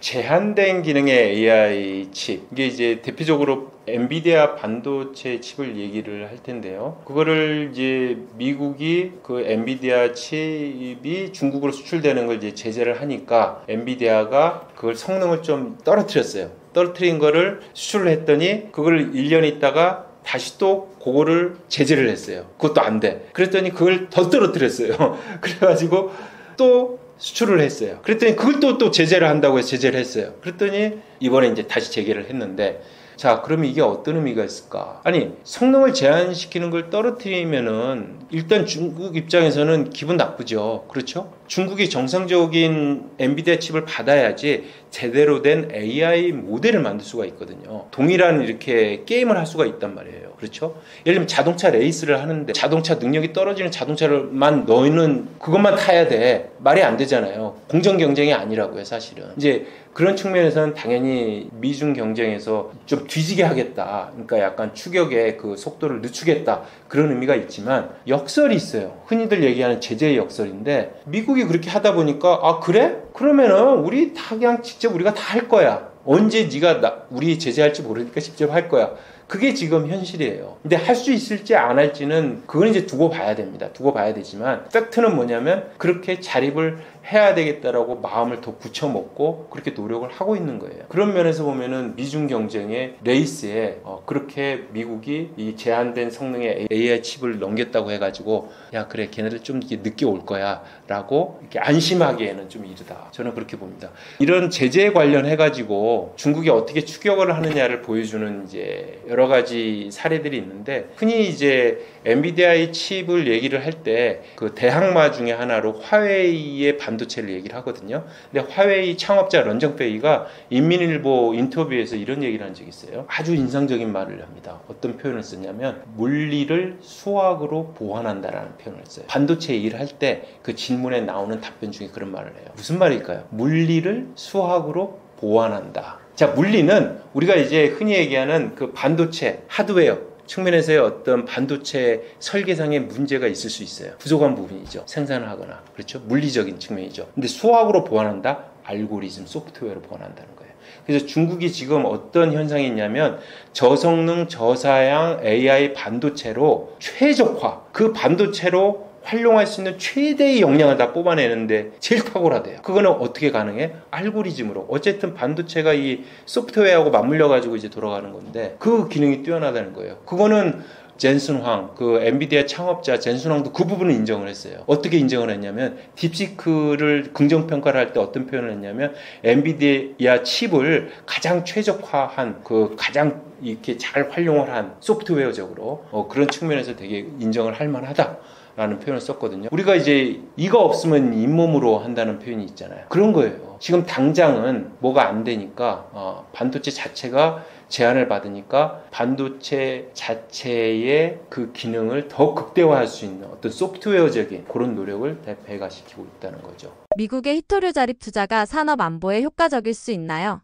제한된 기능의 AI 칩, 이게 이제 대표적으로 엔비디아 반도체 칩을 얘기를 할 텐데요. 그거를 이제 미국이 그 엔비디아 칩이 중국으로 수출되는 걸 이제 제재를 하니까 엔비디아가 그걸 성능을 좀 떨어뜨렸어요. 떨어뜨린 거를 수출을 했더니 그걸 1년 있다가 다시 또 그거를 제재를 했어요. 그것도 안 돼. 그랬더니 그걸 더 떨어뜨렸어요. 그래가지고 또 수출을 했어요. 그랬더니 그걸 또 제재를 한다고 해서 제재를 했어요. 그랬더니 이번에 이제 다시 재개를 했는데, 자, 그러면 이게 어떤 의미가 있을까? 아니, 성능을 제한시키는 걸 떨어뜨리면은 일단 중국 입장에서는 기분 나쁘죠. 그렇죠? 중국이 정상적인 엔비디아 칩을 받아야지 제대로 된 AI 모델을 만들 수가 있거든요. 동일한 이렇게 게임을 할 수가 있단 말이에요. 그렇죠? 예를 들면 자동차 레이스를 하는데 자동차 능력이 떨어지는 자동차를만 너희는 그것만 타야 돼. 말이 안 되잖아요. 공정 경쟁이 아니라고요, 사실은. 이제 그런 측면에서는 당연히 미중 경쟁에서 좀 뒤지게 하겠다. 그러니까 약간 추격의 그 속도를 늦추겠다. 그런 의미가 있지만 역설이 있어요. 흔히들 얘기하는 제재의 역설인데, 미국이 그렇게 하다 보니까 아 그래? 그러면은 우리 다 그냥 직접 우리가 다 할 거야. 언제 네가 우리 제재할지 모르니까 직접 할 거야. 그게 지금 현실이에요. 근데 할 수 있을지 안 할지는 그건 이제 두고 봐야 됩니다. 두고 봐야 되지만 팩트는 뭐냐면 그렇게 자립을 해야 되겠다라고 마음을 더 굳혀먹고 그렇게 노력을 하고 있는 거예요. 그런 면에서 보면은 미중 경쟁의 레이스에 그렇게 미국이 이 제한된 성능의 AI 칩을 넘겼다고 해가지고 야 그래 걔네들 좀 늦게 올 거야 라고 이렇게 안심하기에는 좀 이르다. 저는 그렇게 봅니다. 이런 제재에 관련해가지고 중국이 어떻게 추격을 하느냐를 보여주는 이제 여러 가지 사례들이 있는데, 흔히 이제 엔비디아의 칩을 얘기를 할 때 그 대항마 중에 하나로 화웨이의 반도체를 얘기를 하거든요. 근데 화웨이 창업자 런정페이가 인민일보 인터뷰에서 이런 얘기를 한 적이 있어요. 아주 인상적인 말을 합니다. 어떤 표현을 썼냐면 물리를 수학으로 보완한다라는 표현을 써요. 반도체 일을 할 때 그 질문에 나오는 답변 중에 그런 말을 해요. 무슨 말일까요? 물리를 수학으로 보완한다. 자, 물리는 우리가 이제 흔히 얘기하는 그 반도체 하드웨어 측면에서의 어떤 반도체 설계상의 문제가 있을 수 있어요. 부족한 부분이죠. 생산을 하거나. 그렇죠? 물리적인 측면이죠. 근데 수학으로 보완한다? 알고리즘, 소프트웨어로 보완한다는 거예요. 그래서 중국이 지금 어떤 현상이 있냐면 저성능, 저사양 AI 반도체로 최적화, 그 반도체로 활용할 수 있는 최대의 역량을 다 뽑아내는데 제일 탁월하대요. 그거는 어떻게 가능해? 알고리즘으로. 어쨌든 반도체가 이 소프트웨어하고 맞물려 가지고 이제 돌아가는 건데 그 기능이 뛰어나다는 거예요. 그거는 젠슨 황, 그 엔비디아 창업자 젠슨 황도 그 부분을 인정을 했어요. 어떻게 인정을 했냐면 딥시크를 긍정평가를 할 때 어떤 표현을 했냐면 엔비디아 칩을 가장 최적화한 그 가장 이렇게 잘 활용을 한 소프트웨어적으로 그런 측면에서 되게 인정을 할 만하다. 라는 표현을 썼거든요. 우리가 이제 이거 없으면 잇몸으로 한다는 표현이 있잖아요. 그런 거예요. 지금 당장은 뭐가 안 되니까 반도체 자체가 제한을 받으니까 반도체 자체의 그 기능을 더 극대화할 수 있는 어떤 소프트웨어적인 그런 노력을 배가시키고 있다는 거죠. 미국의 히토류 자립 투자가 산업 안보에 효과적일 수 있나요?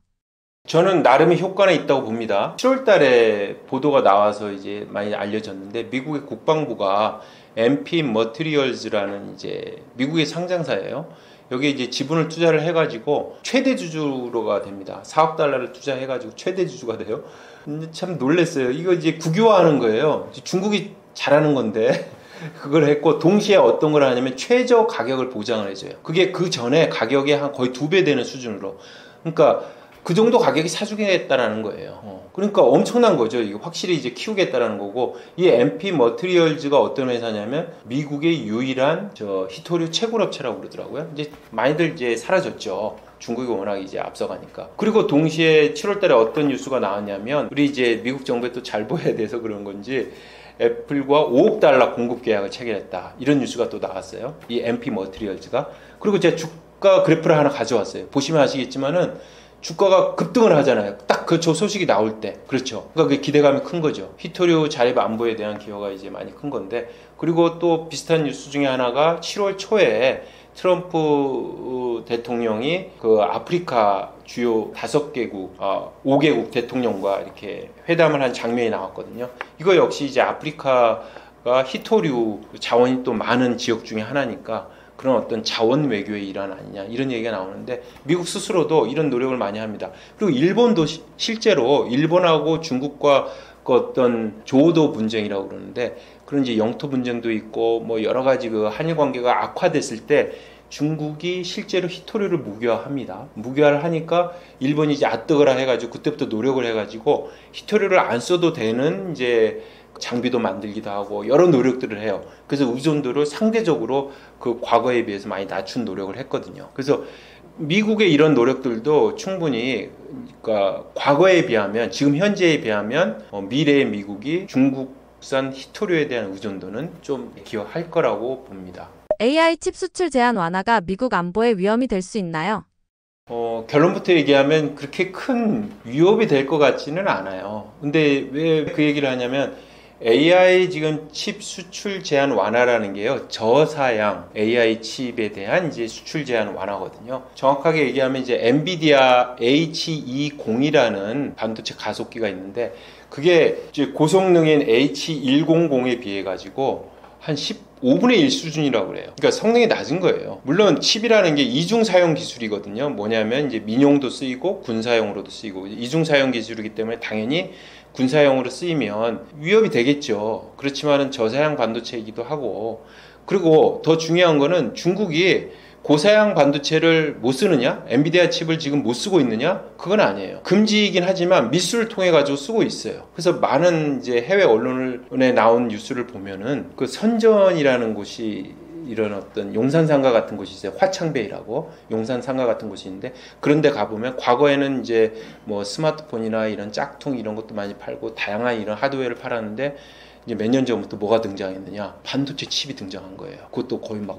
저는 나름의 효과는 있다고 봅니다. 7월 달에 보도가 나와서 이제 많이 알려졌는데 미국의 국방부가 MP 머티리얼즈라는 이제 미국의 상장사예요. 여기에 이제 지분을 투자를 해가지고 최대 주주로가 됩니다. 4억 달러를 투자해가지고 최대 주주가 돼요. 근데 참 놀랐어요. 이거 이제 국유화하는 거예요. 중국이 잘하는 건데 그걸 했고 동시에 어떤 걸 하냐면 최저 가격을 보장을 해줘요. 그게 그 전에 가격의 한 거의 2배 되는 수준으로. 그러니까 그 정도 가격이 사주겠다라는 거예요. 그러니까 엄청난 거죠. 이게 확실히 이제 키우겠다라는 거고, 이 MP 머티리얼즈가 어떤 회사냐면 미국의 유일한 히토류 채굴업체라고 그러더라고요. 이제 많이들 이제 사라졌죠. 중국이 워낙 이제 앞서가니까. 그리고 동시에 7월달에 어떤 뉴스가 나왔냐면 우리 이제 미국 정부에 또 잘 보여야 돼서 그런 건지 애플과 5억 달러 공급 계약을 체결했다. 이런 뉴스가 또 나왔어요. 이 MP 머티리얼즈가. 그리고 제가 주가 그래프를 하나 가져왔어요. 보시면 아시겠지만은 주가가 급등을 하잖아요. 딱 그 소식이 나올 때. 그렇죠. 그러니까 그 기대감이 큰 거죠. 히토류 자립 안보에 대한 기여가 이제 많이 큰 건데, 그리고 또 비슷한 뉴스 중에 하나가 7월 초에 트럼프 대통령이 그 아프리카 주요 5개국, 5개국 대통령과 이렇게 회담을 한 장면이 나왔거든요. 이거 역시 이제 아프리카가 히토류 자원이 또 많은 지역 중에 하나니까 그런 어떤 자원 외교의 일환 아니냐 이런 얘기가 나오는데 미국 스스로도 이런 노력을 많이 합니다. 그리고 일본도 실제로 일본하고 중국과 그 어떤 조도 분쟁이라고 그러는데 그런 이제 영토 분쟁도 있고 뭐 여러 가지 그 한일 관계가 악화됐을 때 중국이 실제로 히토류를 무기화합니다. 무기화를 하니까 일본이 이제 아뜨거라 해가지고 그때부터 노력을 해가지고 히토류를 안 써도 되는 이제 장비도 만들기도 하고 여러 노력들을 해요. 그래서 의존도를 상대적으로 그 과거에 비해서 많이 낮춘 노력을 했거든요. 그래서 미국의 이런 노력들도 충분히 그러니까 과거에 비하면 지금 현재에 비하면 미래의 미국이 중국산 히토류에 대한 의존도는 좀 기여할 거라고 봅니다. AI 칩 수출 제한 완화가 미국 안보에 위험이 될 수 있나요? 결론부터 얘기하면 그렇게 큰 위협이 될 것 같지는 않아요. 근데 왜 그 얘기를 하냐면 AI 지금 칩 수출 제한 완화라는 게요, 저사양 AI 칩에 대한 이제 수출 제한 완화거든요. 정확하게 얘기하면 이제 엔비디아 H200이라는 반도체 가속기가 있는데 그게 이제 고성능인 H100에 비해 가지고 한 15분의 1 수준이라고 그래요. 그러니까 성능이 낮은 거예요. 물론 칩이라는 게 이중 사용 기술이거든요. 뭐냐면 이제 민용도 쓰이고 군사용으로도 쓰이고 이중 사용 기술이기 때문에 당연히 군사용으로 쓰이면 위협이 되겠죠. 그렇지만은 저사양 반도체이기도 하고, 그리고 더 중요한 거는 중국이 고사양 반도체를 못 쓰느냐? 엔비디아 칩을 지금 못 쓰고 있느냐? 그건 아니에요. 금지이긴 하지만 미수를 통해 가지고 쓰고 있어요. 그래서 많은 이제 해외 언론에 나온 뉴스를 보면은 그 선전이라는 곳이 이런 어떤 용산상가 같은 곳이 있어요. 화창베이라고 용산상가 같은 곳이 있는데 그런데 가보면 과거에는 이제 뭐 스마트폰이나 이런 짝퉁 이런 것도 많이 팔고 다양한 이런 하드웨어를 팔았는데 이제 몇 년 전부터 뭐가 등장했느냐? 반도체 칩이 등장한 거예요. 그것도 거의 막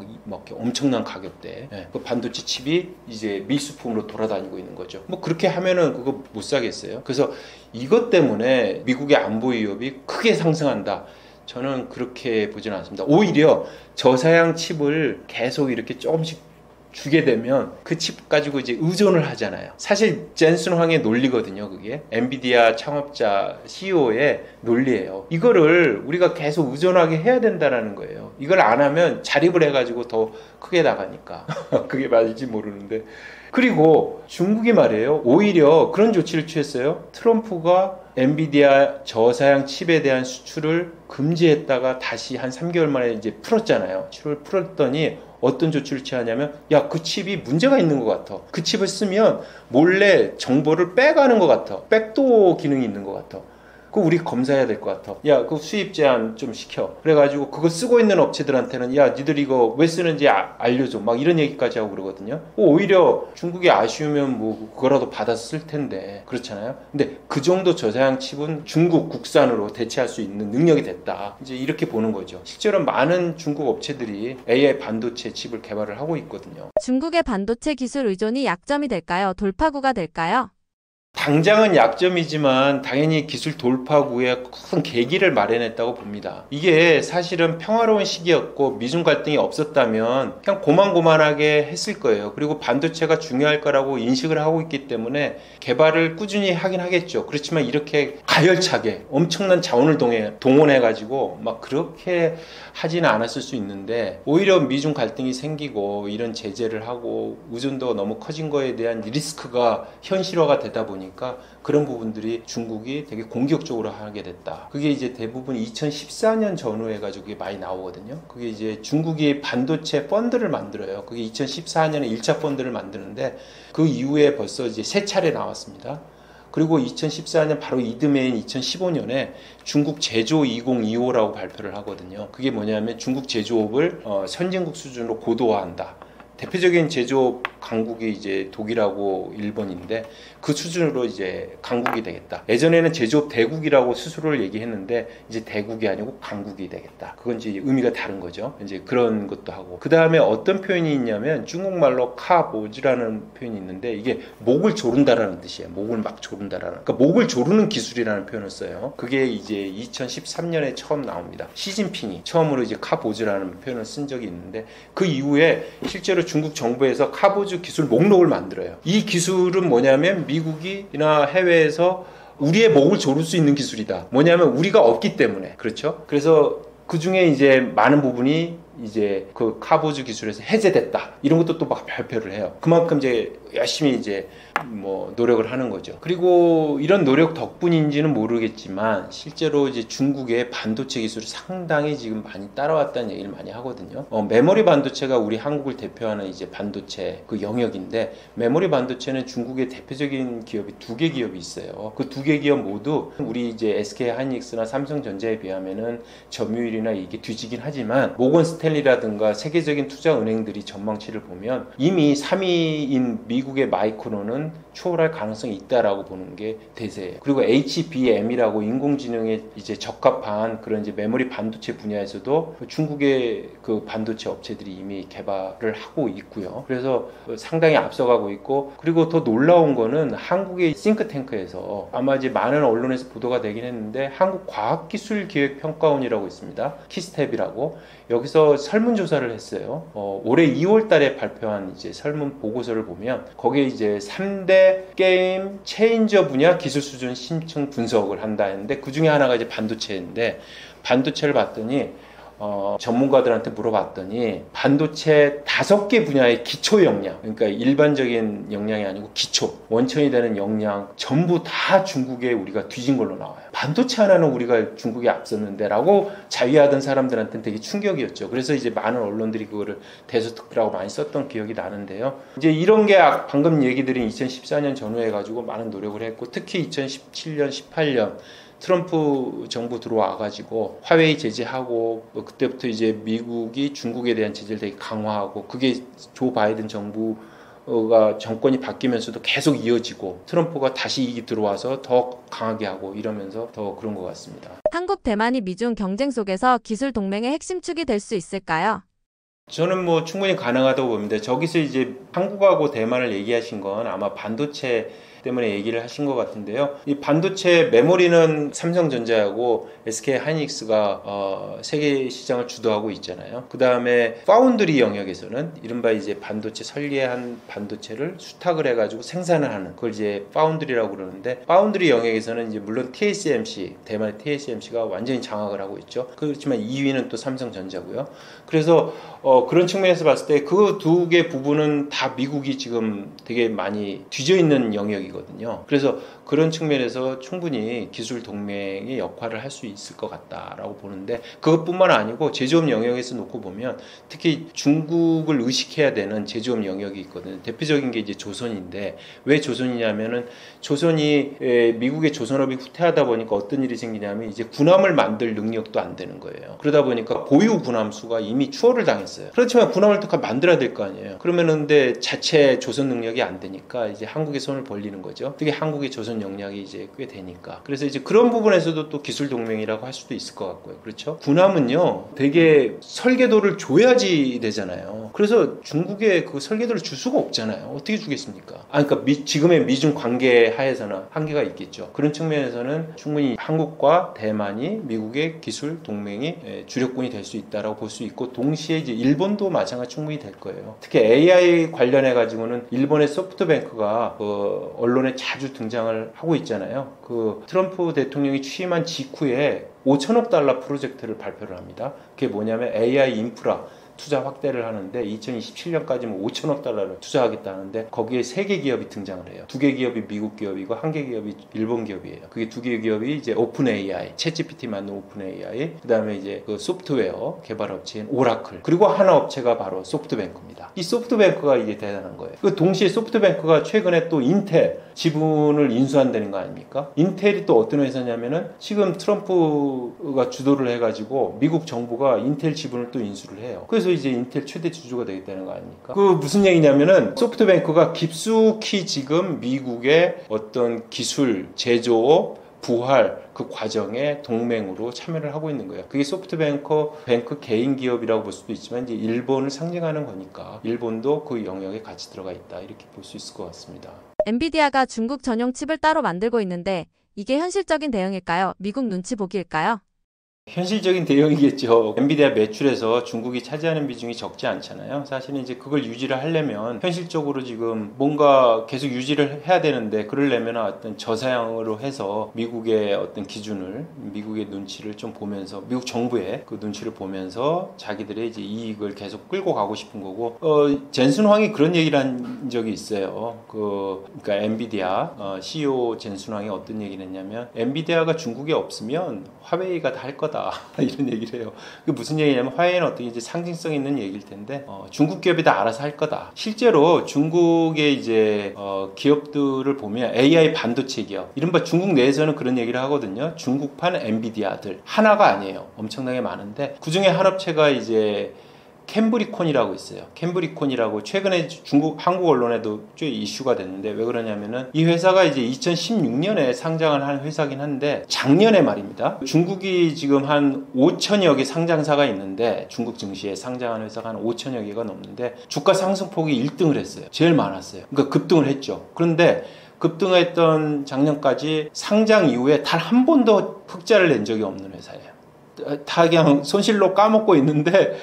엄청난 가격대. 네. 그 반도체 칩이 이제 밀수품으로 돌아다니고 있는 거죠. 뭐 그렇게 하면은 그거 못 사겠어요. 그래서 이것 때문에 미국의 안보 위협이 크게 상승한다. 저는 그렇게 보지는 않습니다. 오히려 저사양 칩을 계속 이렇게 조금씩 주게 되면 그 칩 가지고 이제 의존을 하잖아요. 사실 젠슨 황의 논리거든요. 그게 엔비디아 창업자 CEO의 논리예요. 이거를 우리가 계속 의존하게 해야 된다는 거예요. 이걸 안 하면 자립을 해가지고 더 크게 나가니까. 그게 맞을지 모르는데. 그리고 중국이 말이에요. 오히려 그런 조치를 취했어요. 트럼프가 엔비디아 저사양 칩에 대한 수출을 금지했다가 다시 한 3개월 만에 이제 풀었잖아요. 7월 풀었더니 어떤 조치를 취하냐면 야, 그 칩이 문제가 있는 것 같아. 그 칩을 쓰면 몰래 정보를 빼가는 것 같아. 백도어 기능이 있는 것 같아. 그거 우리 검사해야 될 것 같아. 야, 그 수입 제한 좀 시켜. 그래가지고 그거 쓰고 있는 업체들한테는 야, 니들 이거 왜 쓰는지 알려줘. 막 이런 얘기까지 하고 그러거든요. 오히려 중국이 아쉬우면 뭐 그거라도 받아서 쓸 텐데 그렇잖아요. 근데 그 정도 저사양 칩은 중국 국산으로 대체할 수 있는 능력이 됐다. 이제 이렇게 보는 거죠. 실제로 많은 중국 업체들이 AI 반도체 칩을 개발을 하고 있거든요. 중국의 반도체 기술 의존이 약점이 될까요? 돌파구가 될까요? 당장은 약점이지만 당연히 기술 돌파구에 큰 계기를 마련했다고 봅니다. 이게 사실은 평화로운 시기였고 미중 갈등이 없었다면 그냥 고만고만하게 했을 거예요. 그리고 반도체가 중요할 거라고 인식을 하고 있기 때문에 개발을 꾸준히 하긴 하겠죠. 그렇지만 이렇게 가열차게 엄청난 자원을 동원해가지고 막 그렇게 하지는 않았을 수 있는데 오히려 미중 갈등이 생기고 이런 제재를 하고 의존도가 너무 커진 거에 대한 리스크가 현실화가 되다 보니까 그런 부분들이 중국이 되게 공격적으로 하게 됐다. 그게 이제 대부분 2014년 전후 해가지고 그게 많이 나오거든요. 그게 이제 중국이 반도체 펀드를 만들어요. 그게 2014년에 1차 펀드를 만드는데 그 이후에 벌써 이제 3차례 나왔습니다. 그리고 2014년 바로 이듬해인 2015년에 중국 제조 2025라고 발표를 하거든요. 그게 뭐냐면 중국 제조업을 선진국 수준으로 고도화한다. 대표적인 제조업 강국이 이제 독일하고 일본인데 그 수준으로 이제 강국이 되겠다. 예전에는 제조업 대국이라고 스스로를 얘기했는데 이제 대국이 아니고 강국이 되겠다. 그건 이제 의미가 다른 거죠. 이제 그런 것도 하고. 그 다음에 어떤 표현이 있냐면 중국말로 카보즈라는 표현이 있는데 이게 목을 조른다라는 뜻이에요. 목을 막 조른다라는. 그러니까 목을 조르는 기술이라는 표현을 써요. 그게 이제 2013년에 처음 나옵니다. 시진핑이 처음으로 이제 카보즈라는 표현을 쓴 적이 있는데 그 이후에 실제로 중국 정부에서 카보즈 기술 목록을 만들어요. 이 기술은 뭐냐면 미국이나 해외에서 우리의 목을 조를 수 있는 기술이다. 뭐냐면 우리가 없기 때문에. 그렇죠? 그래서 그 중에 이제 많은 부분이 이제 그 카보즈 기술에서 해제됐다. 이런 것도 또 막 발표를 해요. 그만큼 이제 열심히 이제 뭐 노력을 하는 거죠. 그리고 이런 노력 덕분인지는 모르겠지만 실제로 이제 중국의 반도체 기술이 상당히 지금 많이 따라왔다는 얘기를 많이 하거든요. 메모리 반도체가 우리 한국을 대표하는 이제 반도체 그 영역인데, 메모리 반도체는 중국의 대표적인 기업이 두 개 기업이 있어요. 그 두 개 기업 모두 우리 이제 SK 하이닉스나 삼성전자에 비하면은 점유율이나 이게 뒤지긴 하지만, 모건 스탠리라든가 세계적인 투자 은행들이 전망치를 보면 이미 3위인 미국의 마이크론은 추월할 가능성이 있다라고 보는 게 대세예요. 그리고 HBM이라고 인공지능에 이제 적합한 그런 이제 메모리 반도체 분야에서도 중국의 그 반도체 업체들이 이미 개발을 하고 있고요. 그래서 상당히 앞서가고 있고, 그리고 더 놀라운 거는 한국의 싱크탱크에서 아마 이제 많은 언론에서 보도가 되긴 했는데, 한국과학기술기획평가원이라고 있습니다. 키스텝이라고. 여기서 설문조사를 했어요. 올해 2월 달에 발표한 이제 설문 보고서를 보면 거기에 이제 3대 게임 체인저 분야 기술 수준 심층 분석을 한다 했는데, 그 중에 하나가 이제 반도체인데, 반도체를 봤더니 전문가들한테 물어봤더니 반도체 5개 분야의 기초 역량, 그러니까 일반적인 역량이 아니고 기초, 원천이 되는 역량 전부 다 중국에 우리가 뒤진 걸로 나와요. 반도체 하나는 우리가 중국에 앞섰는데 라고 자위하던 사람들한테는 되게 충격이었죠. 그래서 이제 많은 언론들이 그거를 대서특필하고 많이 썼던 기억이 나는데요. 이제 이런 게 방금 얘기 드린 2014년 전후해 가지고 많은 노력을 했고, 특히 2017년, 18년 트럼프 정부 들어와가지고 화웨이 제재하고, 그때부터 이제 미국이 중국에 대한 제재를 되게 강화하고, 그게 조 바이든 정부가 정권이 바뀌면서도 계속 이어지고, 트럼프가 다시 들어와서 더 강하게 하고 이러면서 더 그런 것 같습니다. 한국, 대만이 미중 경쟁 속에서 기술 동맹의 핵심 축이 될 수 있을까요? 저는 뭐 충분히 가능하다고 봅니다. 저기서 이제 한국하고 대만을 얘기하신 건 아마 반도체 때문에 얘기를 하신 것 같은데요. 이 반도체 메모리는 삼성전자하고 SK 하이닉스가 세계 시장을 주도하고 있잖아요. 그 다음에 파운드리 영역에서는 이른바 이제 반도체 설계한 반도체를 수탁을 해가지고 생산을 하는, 그걸 이제 파운드리라고 그러는데, 파운드리 영역에서는 이제 물론 TSMC, 대만의 TSMC가 완전히 장악을 하고 있죠. 그렇지만 2위는 또 삼성전자고요. 그래서 그런 측면에서 봤을 때 그 두 개 부분은 다 미국이 지금 되게 많이 뒤져 있는 영역이거든요. 그래서 그런 측면에서 충분히 기술 동맹의 역할을 할 수 있을 것 같다라고 보는데, 그것뿐만 아니고 제조업 영역에서 놓고 보면 특히 중국을 의식해야 되는 제조업 영역이 있거든요. 대표적인 게 이제 조선인데, 왜 조선이냐면은 조선이 미국의 조선업이 후퇴하다 보니까 어떤 일이 생기냐면 이제 군함을 만들 능력도 안 되는 거예요. 그러다 보니까 보유 군함 수가 이미 추월을 당했어요. 그렇지만 군함을 또 만들어야 될 거 아니에요. 그러면은 근데 자체 조선 능력이 안 되니까 이제 한국에 손을 벌리는 거죠. 특히 한국의 조선 역량이 이제 꽤 되니까. 그래서 이제 그런 부분에서도 또 기술 동맹이라고 할 수도 있을 것 같고요. 그렇죠? 군함은요, 되게 설계도를 줘야지 되잖아요. 그래서 중국에 그 설계도를 줄 수가 없잖아요. 어떻게 주겠습니까? 그러니까 지금의 미중 관계 하에서는 한계가 있겠죠. 그런 측면에서는 충분히 한국과 대만이 미국의 기술 동맹이 주력군이 될 수 있다라고 볼 수 있고, 동시에 이제 일본도 마찬가지 충분히 될 거예요. 특히 AI 관련해 가지고는 일본의 소프트뱅크가 언론에 자주 등장을 하고 있잖아요. 그 트럼프 대통령이 취임한 직후에 5천억 달러 프로젝트를 발표를 합니다. 그게 뭐냐면 AI 인프라 투자 확대를 하는데 2027년까지는 5천억 달러를 투자하겠다는데, 거기에 3개 기업이 등장을 해요. 2개 기업이 미국 기업이고 1개 기업이 일본 기업이에요. 그게 2개 기업이 이제 오픈 AI, 챗GPT 만든 오픈 AI, 그 다음에 이제 그 소프트웨어 개발 업체인 오라클, 그리고 하나 업체가 바로 소프트뱅크입니다. 이 소프트뱅크가 이게 대단한 거예요. 그 동시에 소프트뱅크가 최근에 또 인텔 지분을 인수한다는 거 아닙니까? 인텔이 또 어떤 회사냐면은 지금 트럼프가 주도를 해가지고 미국 정부가 인텔 지분을 또 인수를 해요. 그래서 이제 인텔 최대 주주가 되겠다는 거 아닙니까? 그 무슨 얘기냐면은 소프트뱅크가 깊숙이 지금 미국의 어떤 기술 제조업 부활 그 과정에 동맹으로 참여를 하고 있는 거예요. 그게 소프트뱅크 개인 기업이라고 볼 수도 있지만 이제 일본을 상징하는 거니까 일본도 그 영역에 같이 들어가 있다, 이렇게 볼 수 있을 것 같습니다. 엔비디아가 중국 전용 칩을 따로 만들고 있는데 이게 현실적인 대응일까요? 미국 눈치 보기일까요? 현실적인 대응이겠죠. 엔비디아 매출에서 중국이 차지하는 비중이 적지 않잖아요. 사실은 이제 그걸 유지를 하려면 현실적으로 지금 뭔가 계속 유지를 해야 되는데, 그러려면 어떤 저사양으로 해서 미국의 어떤 기준을, 미국의 눈치를 좀 보면서, 미국 정부의 그 눈치를 보면서 자기들의 이제 이익을 계속 끌고 가고 싶은 거고, 젠슨황이 그런 얘기를 한 적이 있어요. 그러니까 엔비디아 CEO 젠슨황이 어떤 얘기를 했냐면, 엔비디아가 중국에 없으면 화웨이가 다 할 거다 이런 얘기를 해요. 그게 무슨 얘기냐면, 화웨이는 어떻게 이제 상징성 있는 얘기일 텐데 중국 기업이 다 알아서 할 거다. 실제로 중국의 이제 기업들을 보면 AI 반도체 기업, 이른바 중국 내에서는 그런 얘기를 하거든요. 중국판 엔비디아들 하나가 아니에요. 엄청나게 많은데 그 중에 한 업체가 이제 캠브리콘이라고 있어요. 캠브리콘이라고 최근에 한국 언론에도 꽤 이슈가 됐는데, 왜 그러냐면은 이 회사가 이제 2016년에 상장을 한 회사긴 한데, 작년에 말입니다. 중국이 지금 한 5천여 개 상장사가 있는데, 중국 증시에 상장한 회사가 한 5천여 개가 넘는데 주가 상승폭이 1등을 했어요. 제일 많았어요. 그러니까 급등을 했죠. 그런데 급등했던 작년까지 상장 이후에 단 한 번도 흑자를 낸 적이 없는 회사예요. 다 그냥 손실로 까먹고 있는데,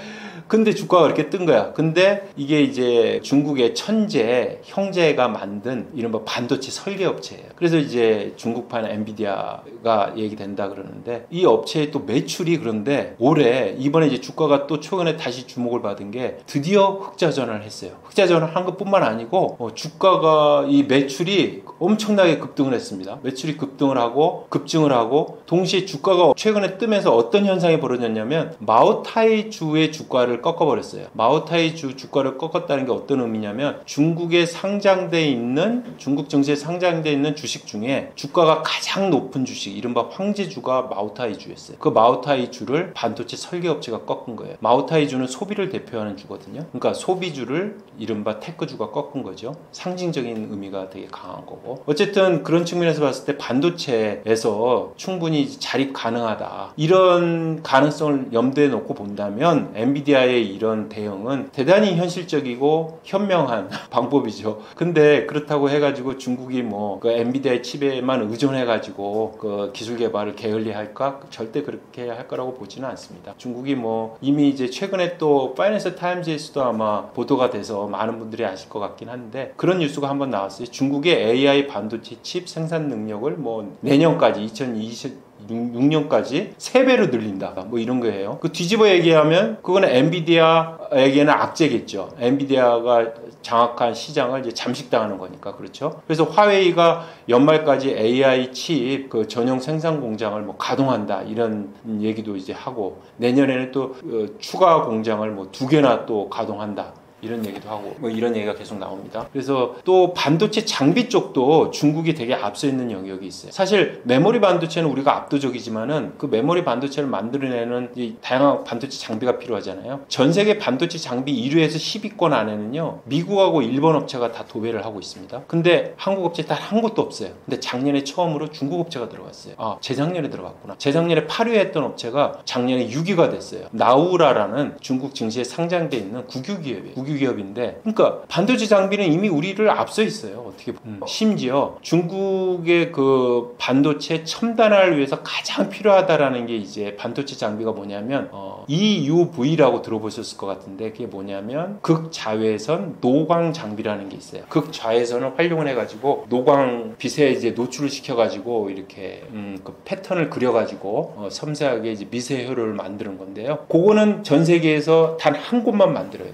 근데 주가가 그렇게 뜬 거야. 근데 이게 이제 중국의 천재 형제가 만든 이른바 반도체 설계 업체예요. 그래서 이제 중국판 엔비디아가 얘기된다 그러는데, 이 업체의 또 매출이, 그런데 올해 이번에 이제 주가가 또 최근에 다시 주목을 받은 게 드디어 흑자 전환을 했어요. 흑자 전환을 한 것뿐만 아니고 주가가, 이 매출이 엄청나게 급등을 했습니다. 매출이 급등을 하고 급증을 하고, 동시에 주가가 최근에 뜨면서 어떤 현상이 벌어졌냐면, 마오타이주의 주가를 꺾어버렸어요. 마오타이주 주가를 꺾었다는 게 어떤 의미냐면, 중국에 상장돼 있는, 중국 증시에 상장돼 있는 주식 중에 주가가 가장 높은 주식, 이른바 황제주가 마오타이주였어요. 그 마오타이주를 반도체 설계업체가 꺾은 거예요. 마오타이주는 소비를 대표하는 주거든요. 그러니까 소비주를 이른바 테크주가 꺾은 거죠. 상징적인 의미가 되게 강한 거고, 어쨌든 그런 측면에서 봤을 때 반도체에서 충분히 자립 가능하다, 이런 가능성을 염두에 놓고 본다면 엔비디아의 이런 대응은 대단히 현실적이고 현명한 방법이죠. 근데 그렇다고 해가지고 중국이 그 엔비디아의 칩에만 의존해가지고 그 기술 개발을 게을리할까? 절대 그렇게 할 거라고 보지는 않습니다. 중국이 이미 이제 최근에 또 파이낸셜 타임즈에서도 아마 보도가 돼서 많은 분들이 아실 것 같긴 한데, 그런 뉴스가 한번 나왔어요. 중국의 AI 반도체 칩 생산 능력을 내년까지 2026년까지 3배로 늘린다, 이런 거예요. 그 뒤집어 얘기하면 그거는 엔비디아에게는 악재겠죠. 엔비디아가 장악한 시장을 이제 잠식당하는 거니까. 그렇죠. 그래서 화웨이가 연말까지 AI 칩 그 전용 생산 공장을 가동한다, 이런 얘기도 이제 하고, 내년에는 또 추가 공장을 2개나 또 가동한다, 이런 얘기도 하고, 이런 얘기가 계속 나옵니다. 그래서 또 반도체 장비 쪽도 중국이 되게 앞서 있는 영역이 있어요. 사실 메모리 반도체는 우리가 압도적이지만은, 그 메모리 반도체를 만들어내는 이 다양한 반도체 장비가 필요하잖아요. 전 세계 반도체 장비 1위에서 10위권 안에는요, 미국하고 일본 업체가 다 도배를 하고 있습니다. 근데 한국 업체 단 한 곳도 없어요. 근데 작년에 처음으로 중국 업체가 들어갔어요. 재작년에 들어갔구나. 재작년에 8위 했던 업체가 작년에 6위가 됐어요. 나우라라는 중국 증시에 상장돼 있는 국유기업이에요. 기업인데, 그러니까 반도체 장비는 이미 우리를 앞서 있어요. 어떻게 보면. 심지어 중국의 그 반도체 첨단화를 위해서 가장 필요하다라는 게, 이제 반도체 장비가 뭐냐면 EUV라고 들어보셨을 것 같은데, 그게 뭐냐면 극자외선 노광 장비라는 게 있어요. 극자외선을 활용을 해가지고 노광 빛에 이제 노출을 시켜가지고 이렇게 그 패턴을 그려가지고 섬세하게 이제 미세 효료를 만드는 건데요. 그거는 전 세계에서 단 한 곳만 만들어요.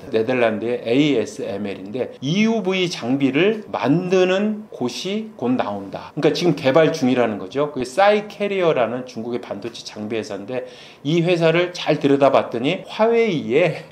네덜란드의 ASML인데, EUV 장비를 만드는 곳이 곧 나온다. 그러니까 지금 개발 중이라는 거죠. 그게 사이캐리어라는 중국의 반도체 장비 회사인데, 이 회사를 잘 들여다봤더니 화웨이에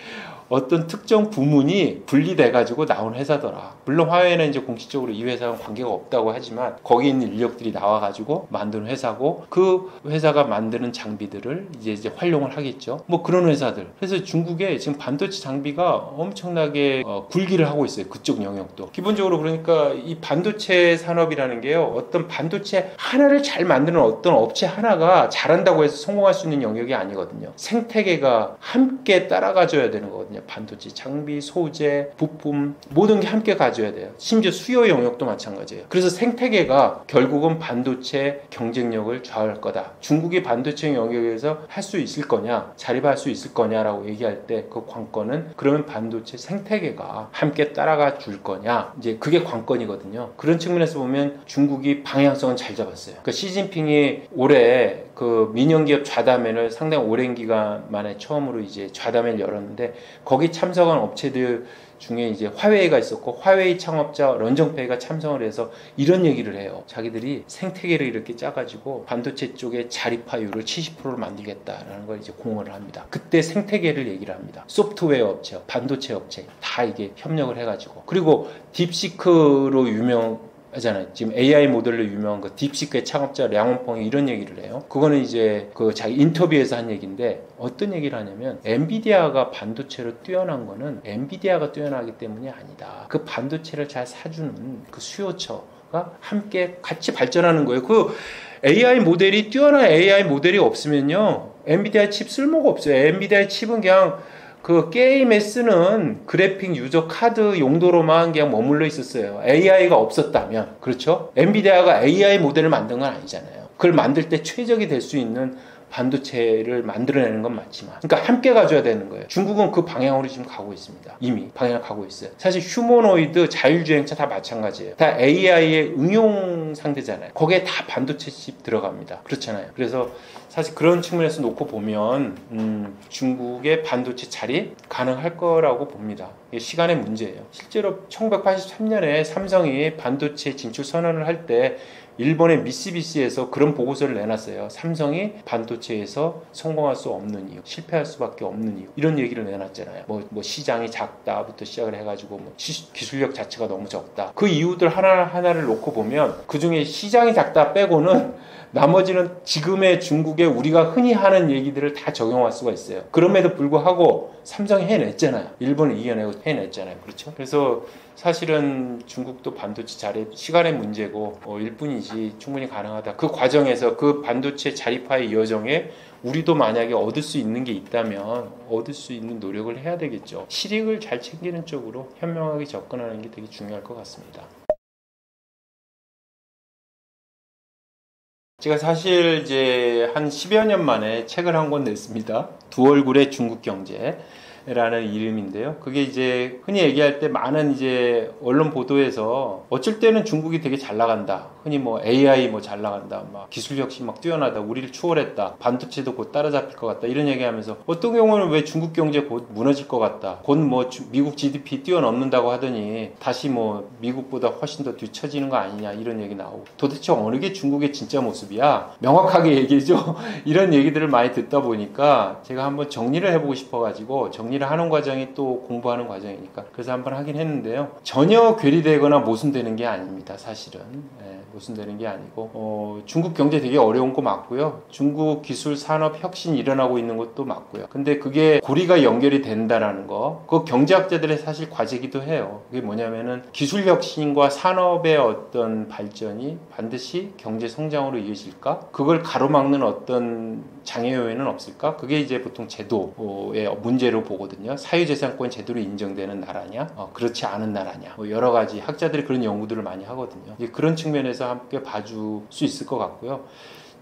어떤 특정 부문이 분리돼가지고 나온 회사더라. 물론 화웨이는 이제 공식적으로 이 회사랑 관계가 없다고 하지만, 거기 있는 인력들이 나와가지고 만든 회사고, 그 회사가 만드는 장비들을 이제 활용을 하겠죠. 그런 회사들. 그래서 중국에 지금 반도체 장비가 엄청나게 굴기를 하고 있어요. 그쪽 영역도. 기본적으로 그러니까 이 반도체 산업이라는 게요, 어떤 반도체 하나를 잘 만드는 어떤 업체 하나가 잘한다고 해서 성공할 수 있는 영역이 아니거든요. 생태계가 함께 따라가줘야 되는 거거든요. 거거든요. 반도체 장비, 소재, 부품 모든 게 함께 가져야 돼요. 심지어 수요 영역도 마찬가지예요. 그래서 생태계가 결국은 반도체 경쟁력을 좌우할 거다. 중국이 반도체 영역에서 할 수 있을 거냐, 자립할 수 있을 거냐라고 얘기할 때 그 관건은 그러면 반도체 생태계가 함께 따라가 줄 거냐, 이제 그게 관건이거든요. 그런 측면에서 보면 중국이 방향성은 잘 잡았어요. 그러니까 시진핑이 올해 그 민영기업 좌담회를 상당히 오랜 기간 만에 처음으로 이제 좌담회를 열었는데 거기 참석한 업체들 중에 이제 화웨이가 있었고 화웨이 창업자 런정페이가 참석을 해서 이런 얘기를 해요. 자기들이 생태계를 이렇게 짜가지고 반도체 쪽에 자립화율을 70%를 만들겠다라는 걸 이제 공언을 합니다. 그때 생태계를 얘기를 합니다. 소프트웨어 업체, 반도체 업체 다 이게 협력을 해가지고 그리고 딥시크로 하잖아요. 지금 AI 모델로 유명한 그 딥시크의 창업자 량원펑이 이런 얘기를 해요. 그거는 이제 그 자기 인터뷰에서 한 얘기인데 어떤 얘기를 하냐면 엔비디아가 반도체로 뛰어난 거는 엔비디아가 뛰어나기 때문이 아니다. 그 반도체를 잘 사주는 그 수요처가 함께 같이 발전하는 거예요. 그 AI 모델이 뛰어난 AI 모델이 없으면요. 엔비디아 칩 쓸모가 없어요. 엔비디아 칩은 그냥 그 게임에 쓰는 그래픽 유저 카드 용도로만 그냥 머물러 있었어요. AI가 없었다면. 그렇죠? 엔비디아가 AI 모델을 만든 건 아니잖아요. 그걸 만들 때 최적이 될 수 있는 반도체를 만들어내는 건 맞지만 그러니까 함께 가져야 되는 거예요. 중국은 그 방향으로 지금 가고 있습니다. 이미 방향을 가고 있어요. 사실 휴머노이드, 자율주행차 다 마찬가지예요. 다 AI의 응용 상대잖아요. 거기에 다 반도체 칩 들어갑니다. 그렇잖아요. 그래서 사실 그런 측면에서 놓고 보면 중국의 반도체 자립 가능할 거라고 봅니다. 이게 시간의 문제예요. 실제로 1983년에 삼성이 반도체 진출 선언을 할 때 일본의 미쓰비시에서 그런 보고서를 내놨어요. 삼성이 반도체에서 성공할 수 없는 이유, 실패할 수밖에 없는 이유 이런 얘기를 내놨잖아요. 뭐 시장이 작다부터 시작을 해가지고 뭐 기술력 자체가 너무 적다. 그 이유들 하나하나를 놓고 보면 그중에 시장이 작다 빼고는 나머지는 지금의 중국에 우리가 흔히 하는 얘기들을 다 적용할 수가 있어요. 그럼에도 불구하고 삼성이 해냈잖아요. 일본을 이겨내고 해냈잖아요. 그렇죠? 그래서 사실은 중국도 반도체 자립 시간의 문제고 일 뿐이지 충분히 가능하다. 그 과정에서 그 반도체 자립화의 여정에 우리도 만약에 얻을 수 있는 게 있다면 얻을 수 있는 노력을 해야 되겠죠. 실익을 잘 챙기는 쪽으로 현명하게 접근하는 게 되게 중요할 것 같습니다. 제가 사실 이제 한 10여 년 만에 책을 한 권 냈습니다. 두 얼굴의 중국 경제라는 이름인데요. 그게 이제 흔히 얘기할 때 많은 이제 언론 보도에서 어쩔 때는 중국이 되게 잘 나간다. 흔히 뭐 AI 뭐 잘 나간다. 막 기술 혁신 막 뛰어나다. 우리를 추월했다. 반도체도 곧 따라잡힐 것 같다. 이런 얘기하면서 어떤 경우는 왜 중국 경제 곧 무너질 것 같다. 곧 뭐 미국 GDP 뛰어넘는다고 하더니 다시 뭐 미국보다 훨씬 더 뒤처지는 거 아니냐 이런 얘기 나오고 도대체 어느 게 중국의 진짜 모습이야? 명확하게 얘기해줘. 이런 얘기들을 많이 듣다 보니까 제가 한번 정리를 해보고 싶어가지고 정리를 하는 과정이 또 공부하는 과정이니까 그래서 한번 하긴 했는데요. 전혀 괴리되거나 모순되는 게 아닙니다. 사실은. 모순되는 게 아니고 중국 경제 되게 어려운 거 맞고요. 중국 기술 산업 혁신이 일어나고 있는 것도 맞고요. 근데 그게 고리가 연결이 된다라는 거, 그 경제학자들의 사실 과제기도 해요. 그게 뭐냐면은 기술 혁신과 산업의 어떤 발전이 반드시 경제 성장으로 이어질까? 그걸 가로막는 어떤 장애 요인은 없을까? 그게 이제 보통 제도의 문제로 보거든요. 사유재산권 제도로 인정되는 나라냐? 그렇지 않은 나라냐? 뭐 여러 가지 학자들이 그런 연구들을 많이 하거든요. 이제 그런 측면에서 함께 봐줄 수 있을 것 같고요.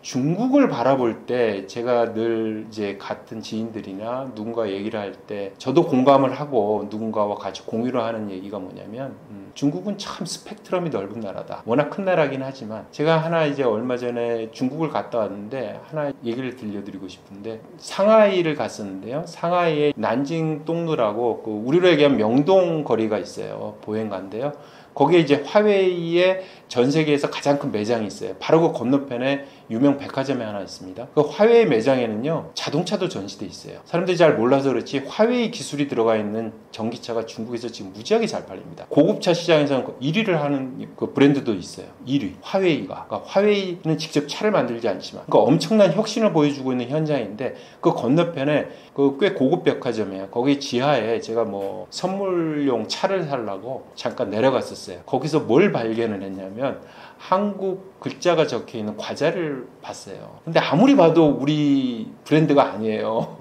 중국을 바라볼 때 제가 늘 이제 같은 지인들이나 누군가 얘기를 할 때 저도 공감을 하고 누군가와 같이 공유를 하는 얘기가 뭐냐면 중국은 참 스펙트럼이 넓은 나라다. 워낙 큰 나라긴 하지만 제가 하나 이제 얼마 전에 중국을 갔다 왔는데 하나 얘기를 들려드리고 싶은데 상하이를 갔었는데요. 상하이에 난징 동루라고 그 우리로 얘기하면 명동 거리가 있어요. 보행가인데요. 거기에 이제 화웨이의 전 세계에서 가장 큰 매장이 있어요. 바로 그 건너편에 유명 백화점이 하나 있습니다. 그 화웨이 매장에는요, 자동차도 전시돼 있어요. 사람들이 잘 몰라서 그렇지 화웨이 기술이 들어가 있는 전기차가 중국에서 지금 무지하게 잘 팔립니다. 고급차 시장에서는 1위를 하는 그 브랜드도 있어요. 1위. 화웨이가. 그러니까 화웨이는 직접 차를 만들지 않지만, 그러니까 엄청난 혁신을 보여주고 있는 현장인데, 그 건너편에 그 꽤 고급 백화점이에요. 거기 지하에 제가 뭐 선물용 차를 사려고 잠깐 내려갔었어요. 거기서 뭘 발견을 했냐면 한국 글자가 적혀있는 과자를 봤어요. 근데 아무리 봐도 우리 브랜드가 아니에요.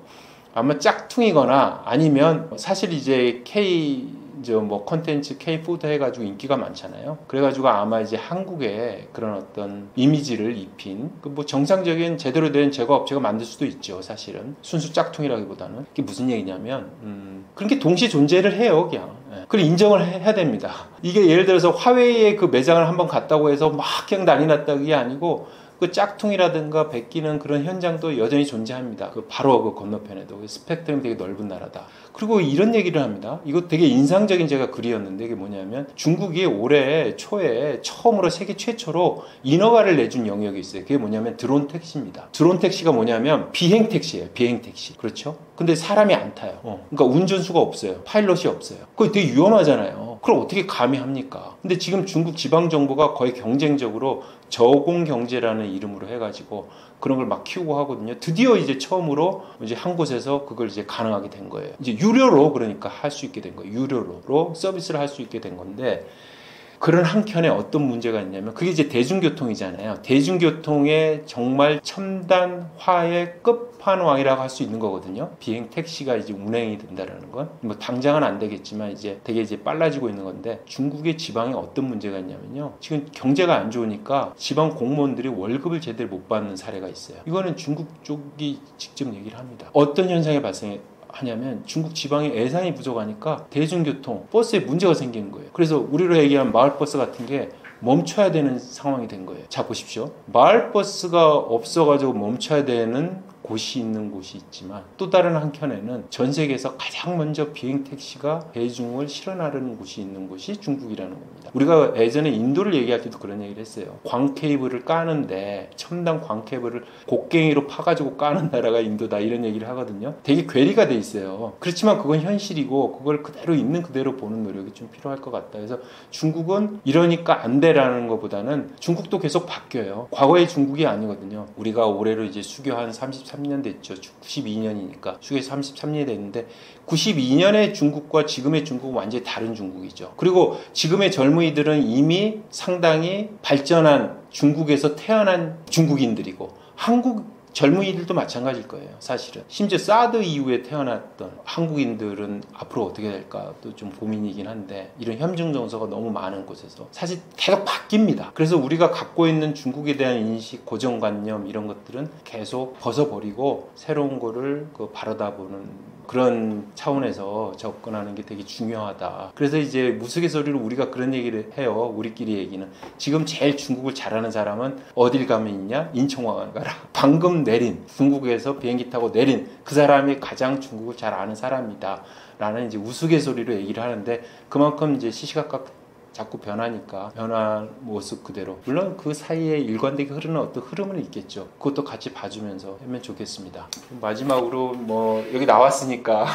아마 짝퉁이거나 아니면 사실 이제 뭐 컨텐츠 K푸드 해가지고 인기가 많잖아요. 그래가지고 아마 이제 한국에 그런 어떤 이미지를 입힌 그 뭐 정상적인 제대로 된 제과 업체가 만들 수도 있죠. 사실은 순수 짝퉁이라기보다는. 이게 무슨 얘기냐면 그런 게 동시 존재를 해요. 그냥 그걸 인정을 해야 됩니다. 이게 예를 들어서 화웨이의 그 매장을 한번 갔다고 해서 막 그냥 난리 났다 그게 아니고 그 짝퉁이라든가 베끼는 그런 현장도 여전히 존재합니다. 그 바로 그 건너편에도 스펙트럼이 되게 넓은 나라다. 그리고 이런 얘기를 합니다. 이거 되게 인상적인 제가 글이었는데 이게 뭐냐면 중국이 올해 초에 처음으로 세계 최초로 인허가를 내준 영역이 있어요. 그게 뭐냐면 드론 택시입니다. 드론 택시가 뭐냐면 비행 택시예요. 비행 택시. 그렇죠? 근데 사람이 안 타요. 그러니까 운전수가 없어요. 파일럿이 없어요. 그거 되게 위험하잖아요. 그럼 어떻게 감히 합니까? 근데 지금 중국 지방정부가 거의 경쟁적으로 저공경제라는 이름으로 해가지고 그런 걸 막 키우고 하거든요. 드디어 이제 처음으로 이제 한 곳에서 그걸 이제 가능하게 된 거예요. 이제 유료로 그러니까 할 수 있게 된 거예요. 유료로 서비스를 할 수 있게 된 건데 그런 한켠에 어떤 문제가 있냐면 그게 이제 대중교통이잖아요. 대중교통의 정말 첨단화의 끝판왕이라고 할 수 있는 거거든요. 비행 택시가 이제 운행이 된다라는 건 뭐 당장은 안 되겠지만 이제 되게 이제 빨라지고 있는 건데 중국의 지방에 어떤 문제가 있냐면요. 지금 경제가 안 좋으니까 지방 공무원들이 월급을 제대로 못 받는 사례가 있어요. 이거는 중국 쪽이 직접 얘기를 합니다. 어떤 현상이 하냐면 중국 지방에 예산이 부족하니까 대중교통 버스에 문제가 생기는 거예요. 그래서 우리로 얘기하면 마을버스 같은 게 멈춰야 되는 상황이 된 거예요. 자 보십시오. 마을버스가 없어가지고 멈춰야 되는 곳이 있는 곳이 있지만 또 다른 한켠에는 전 세계에서 가장 먼저 비행택시가 대중을 실어나르는 곳이 있는 곳이 중국이라는 겁니다. 우리가 예전에 인도를 얘기할 때도 그런 얘기를 했어요. 광케이블을 까는데 첨단 광케이블을 곡괭이로 파가지고 까는 나라가 인도다 이런 얘기를 하거든요. 되게 괴리가 돼 있어요. 그렇지만 그건 현실이고 그걸 그대로 있는 그대로 보는 노력이 좀 필요할 것 같다. 그래서 중국은 이러니까 안 돼라는 것보다는 중국도 계속 바뀌어요. 과거의 중국이 아니거든요. 우리가 올해로 이제 수교 한 33년 됐죠. 92년이니까 수교 33년이 됐는데 92년의 중국과 지금의 중국은 완전히 다른 중국이죠. 그리고 지금의 젊은이들은 이미 상당히 발전한 중국에서 태어난 중국인들이고 한국 젊은이들도 마찬가지일 거예요. 사실은 심지어 사드 이후에 태어났던 한국인들은 앞으로 어떻게 될까도 좀 고민이긴 한데 이런 현중 정서가 너무 많은 곳에서 사실 계속 바뀝니다. 그래서 우리가 갖고 있는 중국에 대한 인식, 고정관념 이런 것들은 계속 벗어버리고 새로운 거를 바라다보는 그런 차원에서 접근하는 게 되게 중요하다. 그래서 이제 무스갯소리로 우리가 그런 얘기를 해요. 우리끼리 얘기는. 지금 제일 중국을 잘하는 사람은 어딜 가면 있냐? 인천공항 가라. 방금 내린, 중국에서 비행기 타고 내린 그 사람이 가장 중국을 잘 아는 사람이다. 라는 이제 우스갯소리로 얘기를 하는데 그만큼 이제 시시각각 자꾸 변하니까 변한 모습 그대로 물론 그 사이에 일관되게 흐르는 어떤 흐름은 있겠죠. 그것도 같이 봐주면서 하면 좋겠습니다. 마지막으로 뭐 여기 나왔으니까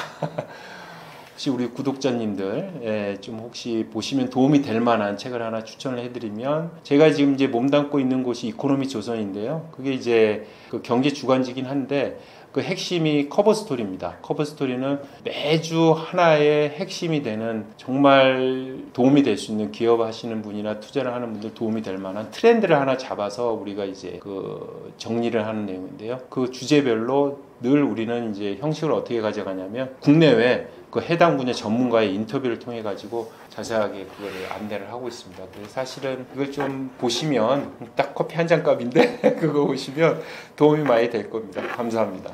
혹시 우리 구독자님들 좀 혹시 보시면 도움이 될 만한 책을 하나 추천을 해드리면 제가 지금 이제 몸담고 있는 곳이 이코노미 조선인데요. 그게 이제 그 경제 주간지긴 한데 그 핵심이 커버 스토리입니다. 커버 스토리는 매주 하나의 핵심이 되는 정말 도움이 될 수 있는 기업 하시는 분이나 투자를 하는 분들 도움이 될 만한 트렌드를 하나 잡아서 우리가 이제 그 정리를 하는 내용인데요. 그 주제별로 늘 우리는 이제 형식을 어떻게 가져가냐면 국내외 그 해당 분야 전문가의 인터뷰를 통해 가지고 자세하게 그거를 안내를 하고 있습니다. 그래서 사실은 그걸 좀 보시면 딱 커피 한 잔 값인데 그거 보시면 도움이 많이 될 겁니다. 감사합니다.